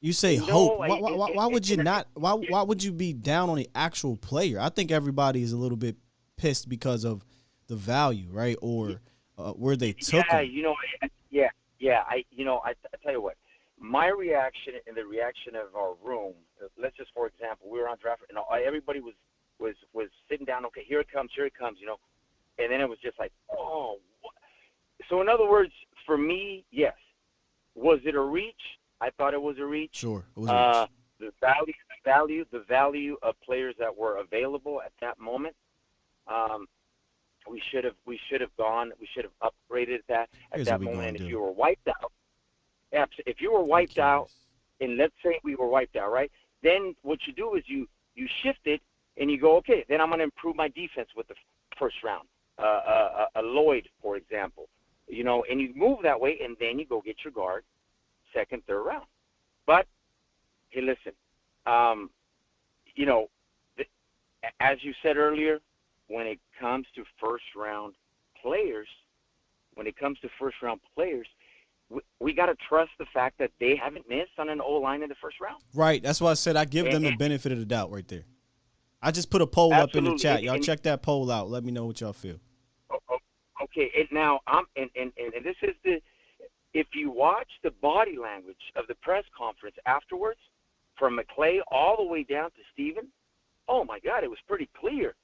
you say hope. Why would you not? Why would you be down on the actual player? I think everybody is a little bit pissed because of the value, right? Or where they took him. I tell you what. My reaction and the reaction of our room. Let's just, for example, we were on draft, and everybody was sitting down. Okay, here it comes, and then it was just like, oh. What? So in other words, for me, yes. Was it a reach? I thought it was a reach. Sure, it was a reach. The value of players that were available at that moment. We should have gone. We should have upgraded that at that moment. And if you were wiped out. If you were wiped out, and let's say we were wiped out, right? Then what you do is you shift it, and you go, okay, then I'm going to improve my defense with the first round. A Lloyd, for example, and you move that way, and then you go get your guard, second, third round. But, hey, listen, as you said earlier, when it comes to first-round players, we got to trust the fact that they haven't missed on an O-line in the first round. Right. That's why I said I give them the benefit of the doubt right there. I just put a poll up in the chat. Y'all check that poll out. Let me know what y'all feel. Okay. And now and this is if you watch the body language of the press conference afterwards, from McClay all the way down to Steven, oh my God, it was pretty clear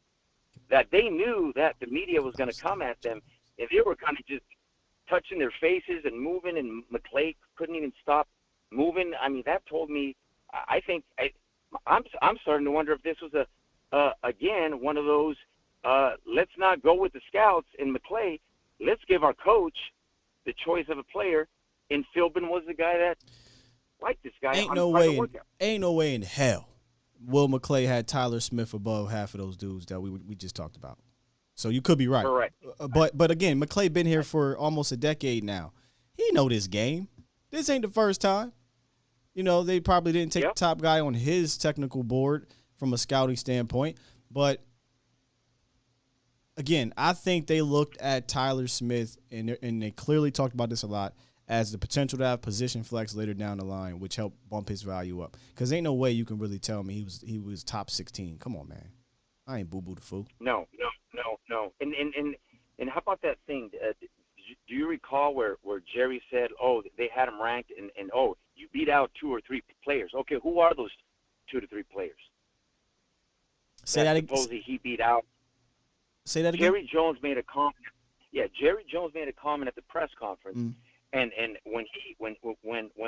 that they knew that the media was going to come at them, and they were kind of just touching their faces and moving, and McClay couldn't even stop moving. I mean, that told me, I'm starting to wonder if this was a again, one of those, let's not go with the scouts in McClay. Let's give our coach the choice of a player. And Philbin was the guy that liked this guy. Ain't no way in hell Will McClay had Tyler Smith above half of those dudes that we just talked about. So you could be right. Correct. But again, McClay been here for almost a decade now. He know this game. This ain't the first time. You know, they probably didn't take the top guy on his technical board from a scouting standpoint. But, again, I think they looked at Tyler Smith, and they clearly talked about this a lot, as the potential to have position flex later down the line, which helped bump his value up. Because ain't no way you can really tell me he was top 16. Come on, man. I ain't boo-boo the fool. No. And how about that thing? Do you recall where Jerry said, oh, they had him ranked, and oh, you beat out 2 or 3 players. Okay, who are those 2 to 3 players? Say that again. Supposedly he beat out. Say that again. Jerry Jones made a comment. Yeah, Jerry Jones made a comment at the press conference, and when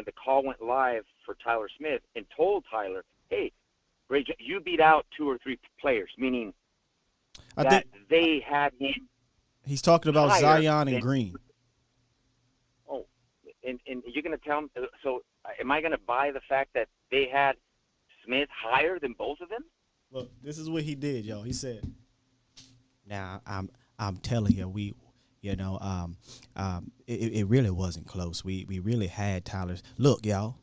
the call went live for Tyler Smith and told Tyler, hey, Ray, you beat out 2 or 3 players, meaning that they had him. He's talking about Zion and Green. Oh, and you're going to tell him, so am I going to buy the fact that they had Smith higher than both of them? Look, this is what he did, yo. He said, "Now I'm telling you, it really wasn't close. We really had Tyler's. Look, y'all.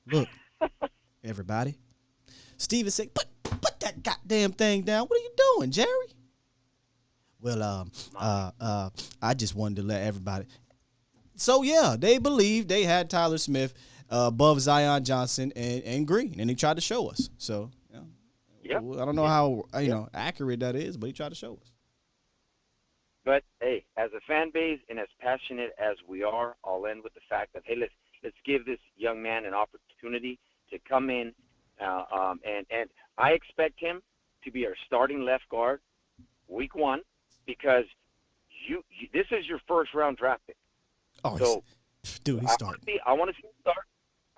Look, everybody. Steven said, put that goddamn thing down. What are you doing, Jerry? Well, I just wanted to let everybody. So yeah, they believed they had Tyler Smith above Zion Johnson and Green, and he tried to show us. So. I don't know how accurate that is, but he tried to show us. But hey, as a fan base and as passionate as we are, I'll end with the fact that hey, let's give this young man an opportunity to come in, and I expect him to be our starting left guard week 1 because you this is your first round draft pick. Oh, so dude, he's starting. I want to see him start.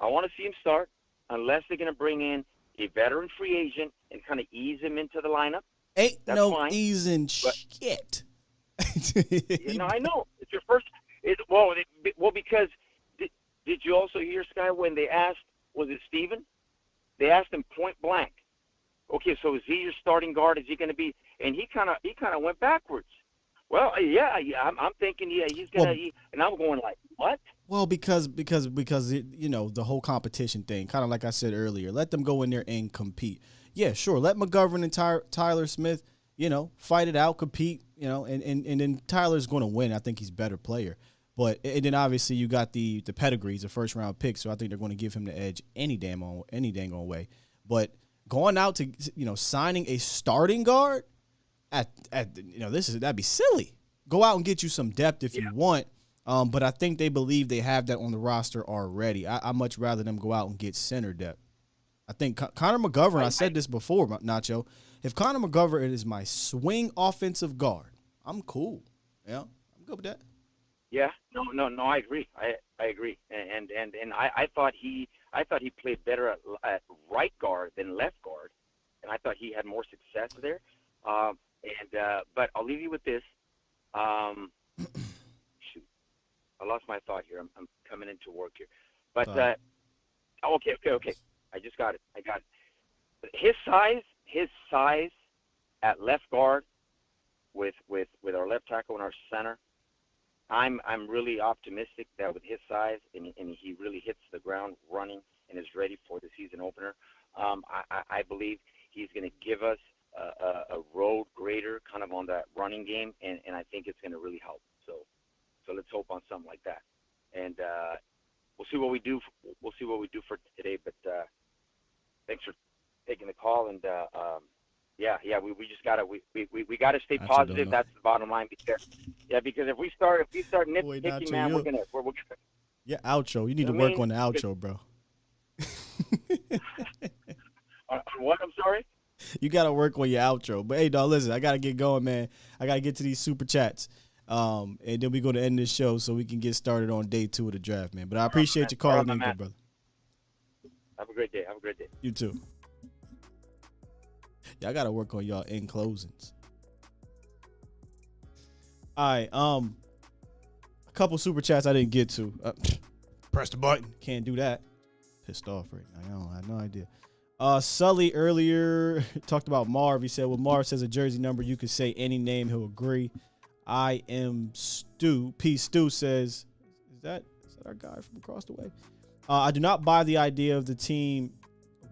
I want to see him start unless they're going to bring in a veteran free agent and kind of ease him into the lineup. That's fine. Easing shit. I know. It's your first. Because did you also hear, Sky, when they asked, was it Steven? They asked him point blank, okay, so is he your starting guard? Is he going to be? And he kind of went backwards. Well, I'm thinking, he's going to. And I'm going like, what? Well, because the whole competition thing, kind of like I said earlier, let them go in there and compete. Yeah, sure. Let McGovern and Tyler Smith, fight it out, compete, and then Tyler's going to win. I think he's a better player. But and then obviously you got the pedigrees, a first round pick, so I think they're going to give him the edge any dang on way. But going out to signing a starting guard that'd be silly. Go out and get you some depth if you want. But I think they believe they have that on the roster already. I much rather them go out and get center depth. I think Connor McGovern, I said this before, Nacho, if Connor McGovern is my swing offensive guard, I'm cool. Yeah, I'm good with that. Yeah, no, I agree. I agree. And I thought he played better at right guard than left guard, and I thought he had more success there. But I'll leave you with this. Shoot, I lost my thought here. I'm coming into work here, but okay. I just got it. I got it. His size at left guard with our left tackle and our center. I'm really optimistic that with his size and he really hits the ground running and is ready for the season opener. I believe he's going to give us a road grader kind of on that running game, and I think it's going to really help. So let's hope on something like that. And we'll see what we do. We'll see what we do for today. But thanks for taking the call. And we just gotta we gotta stay positive. That's the bottom line. Because if we start nitpicking, man, we're gonna. Yeah, outro. You need to work on the outro, bro. On what? I'm sorry. You got to work on your outro. But, hey, dog, listen, I got to get going, man. I got to get to these super chats. And then we're going to end this show so we can get started on day 2 of the draft, man. But I appreciate you calling in, good brother. Have a great day. You too. Y'all got to work on y'all end closings. All right. A couple super chats I didn't get to. Press the button. Can't do that. Pissed off right now. I have no idea. Sully earlier talked about Marv. He said, well, Marv says a jersey number, you could say any name, he'll agree. I am Stu. P. Stu says, is that our guy from across the way? I do not buy the idea of the team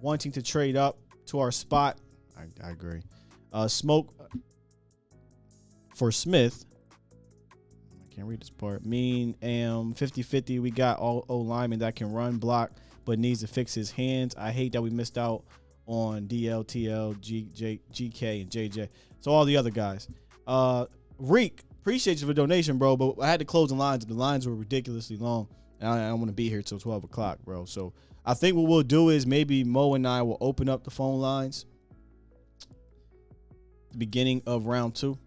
wanting to trade up to our spot. I agree. Smoke for Smith. I can't read this part. Mean 50-50. We got all O linemen that can run, block, but needs to fix his hands. I hate that we missed out on DL, TL, GK, and JJ. So all the other guys. Reek, appreciate you for the donation, bro, but I had to close the lines. The lines were ridiculously long, and I don't want to be here till 12 o'clock, bro. So I think what we'll do is maybe Mo and I will open up the phone lines at the beginning of round 2. You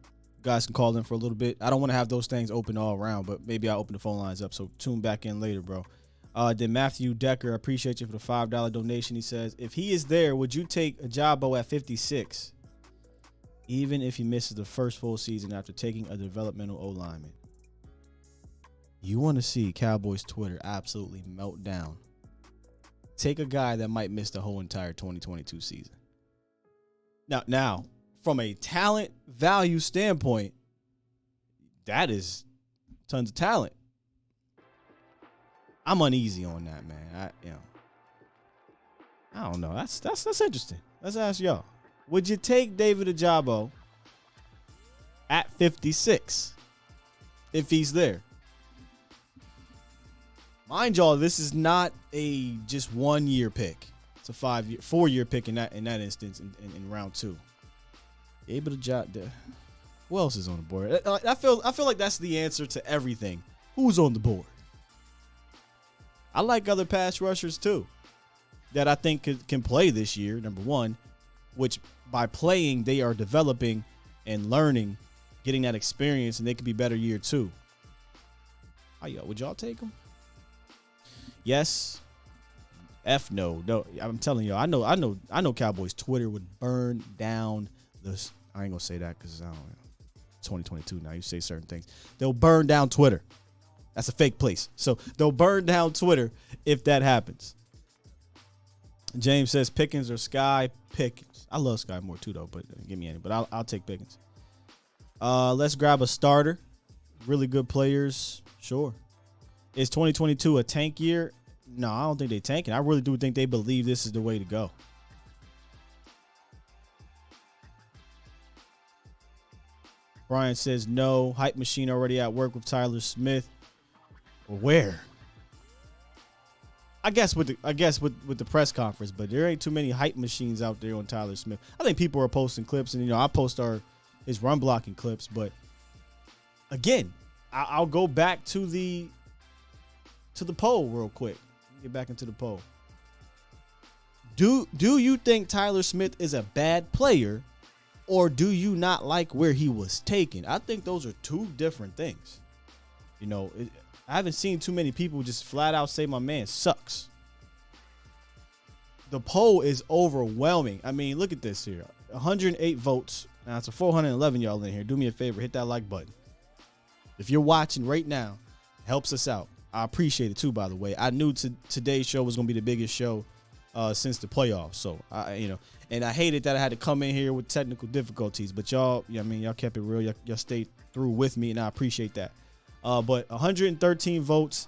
guys can call in for a little bit. I don't want to have those things open all around, but maybe I'll open the phone lines up, so tune back in later, bro. Then Matthew Decker, I appreciate you for the $5 donation. He says, if he is there, would you take Ajabo at 56? Even if he misses the first full season after taking a developmental O-lineman. You want to see Cowboys Twitter absolutely melt down. Take a guy that might miss the whole entire 2022 season. Now, from a talent value standpoint, that is tons of talent. I'm uneasy on that, man. I don't know. That's interesting. Let's ask y'all. Would you take David Ajabo at 56 if he's there? Mind y'all, this is not a just 1 year pick. It's a 4-year pick in that instance in round 2. David Ajabo. Who else is on the board? I feel like that's the answer to everything. Who's on the board? I like other pass rushers too that I think can play this year, number one, which by playing, they are developing and learning, getting that experience, and they could be better year 2. Would y'all take them? Yes. F no. No, I'm telling y'all, I know Cowboys Twitter would burn down this. I ain't gonna say that because I don't know. 2022 now. You say certain things. They'll burn down Twitter. That's a fake place. So they'll burn down Twitter if that happens. James says Pickens or Sky. Pickens. I love Sky more too, though, but give me any. But I'll take Pickens. Let's grab a starter. Really good players. Sure. Is 2022 a tank year? No, I don't think they tanking. I really do think they believe this is the way to go. Brian says no. Hype machine already at work with Tyler Smith. Where? I guess with the press conference, but there ain't too many hype machines out there on Tyler Smith. I think people are posting clips, and I post his run blocking clips. But again, I'll go back to the poll real quick. Get back into the poll. Do you think Tyler Smith is a bad player, or do you not like where he was taken? I think those are two different things. I haven't seen too many people just flat out say my man sucks. The poll is overwhelming. I mean, look at this here. 108 votes. Now, it's a 411 y'all in here. Do me a favor. Hit that like button. If you're watching right now, it helps us out. I appreciate it too, by the way. I knew today's show was going to be the biggest show since the playoffs. So, and I hated that I had to come in here with technical difficulties. But y'all, y'all kept it real. Y'all stayed through with me, and I appreciate that. But 113 votes,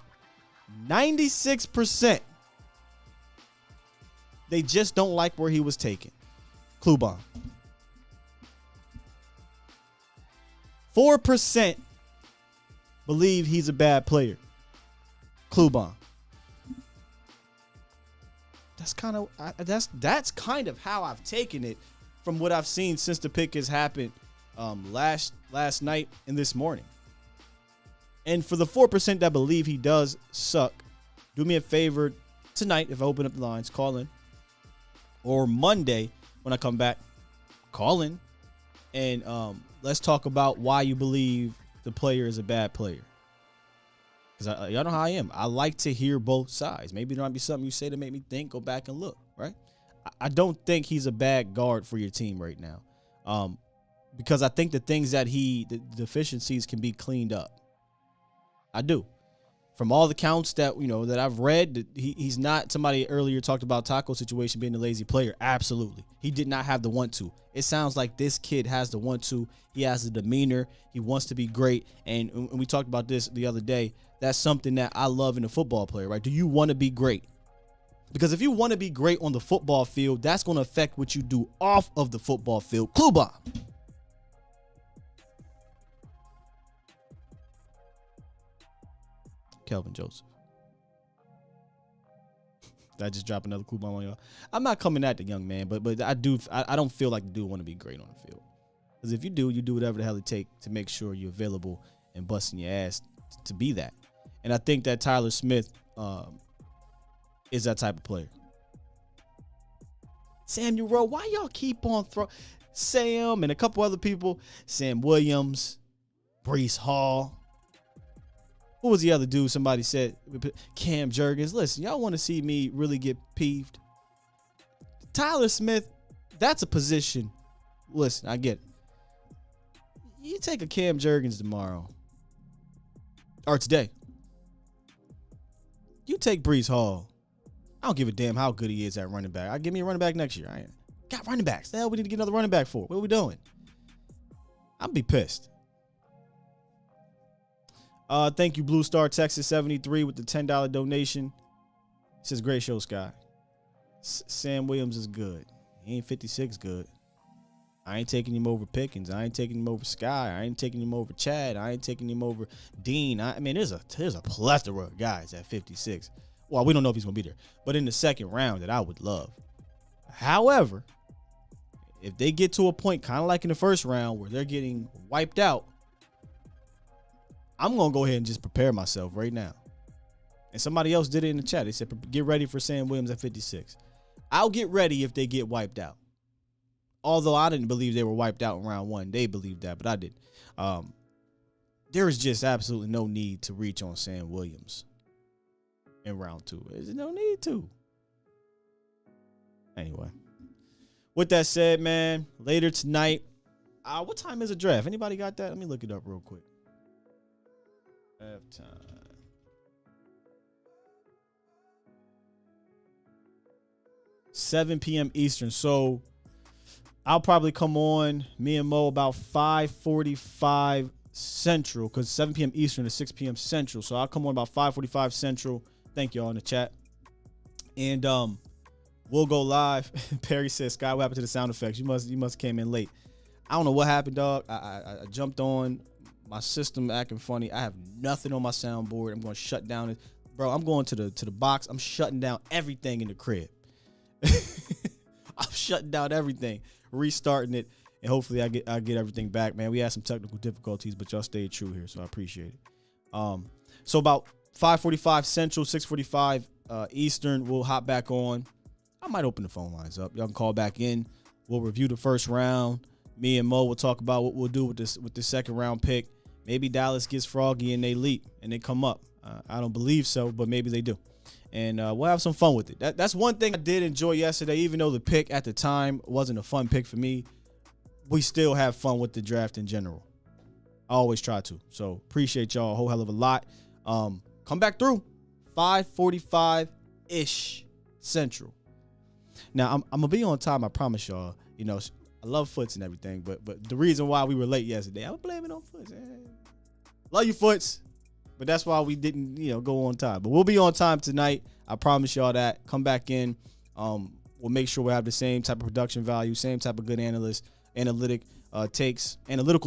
96%. They just don't like where he was taken. Kluban. 4% believe he's a bad player. Kluban. That's kind of how I've taken it from what I've seen since the pick has happened last night and this morning. And for the 4% that believe he does suck, do me a favor tonight if I open up the lines, call in. Or Monday when I come back, call in. And let's talk about why you believe the player is a bad player. Because y'all know how I am. I like to hear both sides. Maybe there might be something you say to make me think, go back and look, right? I don't think he's a bad guard for your team right now, because I think the things that the deficiencies can be cleaned up. I do. From all the counts that that I've read, he's not. Somebody earlier talked about Taco situation being a lazy player. Absolutely, he did not have the want to. It sounds like this kid has the want to. He has the demeanor. He wants to be great. And we talked about this the other day. That's something that I love in a football player, right? Do you want to be great? Because if you want to be great on the football field, that's going to affect what you do off of the football field. Clue bomb. Kelvin Joseph. Did I just drop another clue bomb on y'all? I'm not coming at the young man, but I don't feel like the dude want to be great on the field. Because if you do whatever the hell it takes to make sure you're available and busting your ass to be that. And I think that Tyler Smith is that type of player. Samuel Rowe, why y'all keep on throwing Sam and a couple other people? Sam Williams, Breece Hall. Who was the other dude? Somebody said Cam Jurgens. Listen, y'all want to see me really get peeved? Tyler Smith, that's a position. Listen, I get it. You take a Cam Jurgens tomorrow or today. You take Breece Hall. I don't give a damn how good he is at running back. I'll give me a running back next year. I got running backs. The hell we need to get another running back for? What are we doing? I'll be pissed. Thank you, Blue Star Texas 73 with the $10 donation. It says great show, Sky. Sam Williams is good. He ain't 56 good. I ain't taking him over Pickens. I ain't taking him over Sky. I ain't taking him over Chad. I ain't taking him over Dean. I mean, there's a plethora of guys at 56. Well, we don't know if he's gonna be there, but in the second round that I would love. However, if they get to a point kind of like in the first round where they're getting wiped out, I'm going to go ahead and just prepare myself right now. And somebody else did it in the chat. They said, get ready for Sam Williams at 56. I'll get ready if they get wiped out. Although I didn't believe they were wiped out in round one. They believed that, but I didn't. There is just absolutely no need to reach on Sam Williams in round two. There's no need to. Anyway. With that said, man, later tonight, what time is the draft? Anybody got that? Let me look it up real quick. Halftime. $7 p.m. Eastern. So I'll probably come on, me and Mo, about 5:45 Central, because 7 p.m. Eastern is 6 p.m. Central. So I'll come on about 5:45 Central. Thank y'all in the chat. And we'll go live. Perry says, Sky, what happened to the sound effects? You must came in late. I don't know what happened, dog. I jumped on. My system acting funny. I have nothing on my soundboard. I'm going to shut down it. Bro, I'm going to the box. I'm shutting down everything in the crib. I'm shutting down everything, restarting it, and hopefully I get everything back, man. We had some technical difficulties, but y'all stayed true here, so I appreciate it. So about 5:45 Central, 6:45 Eastern, we'll hop back on. I might open the phone lines up. Y'all can call back in. We'll review the first round. Me and Mo will talk about what we'll do with the second round pick. Maybe Dallas gets froggy and they leap and they come up. I don't believe so, but maybe they do. And we'll have some fun with it. That's one thing I did enjoy yesterday, even though the pick at the time wasn't a fun pick for me. We still have fun with the draft in general. I always try to. So appreciate y'all a whole hell of a lot. Come back through 5:45-ish Central. Now, I'm going to be on time, I promise y'all. You know, I love Foots and everything, but the reason why we were late yesterday, I'm blaming on Foots. Love you, Foots. But that's why we didn't, go on time. But we'll be on time tonight. I promise y'all that. Come back in. We'll make sure we have the same type of production value, same type of good analytical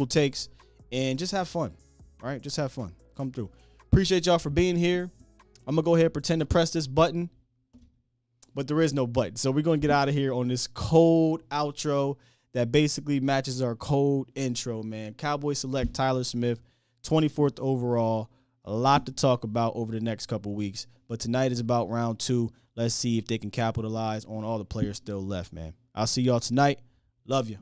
takes, and just have fun. All right? Just have fun. Come through. Appreciate y'all for being here. I'm going to go ahead and pretend to press this button, but there is no button. So we're going to get out of here on this cold outro that basically matches our cold intro, man. Cowboys select Tyler Smith, 24th overall. A lot to talk about over the next couple weeks. But tonight is about round two. Let's see if they can capitalize on all the players still left, man. I'll see y'all tonight. Love you.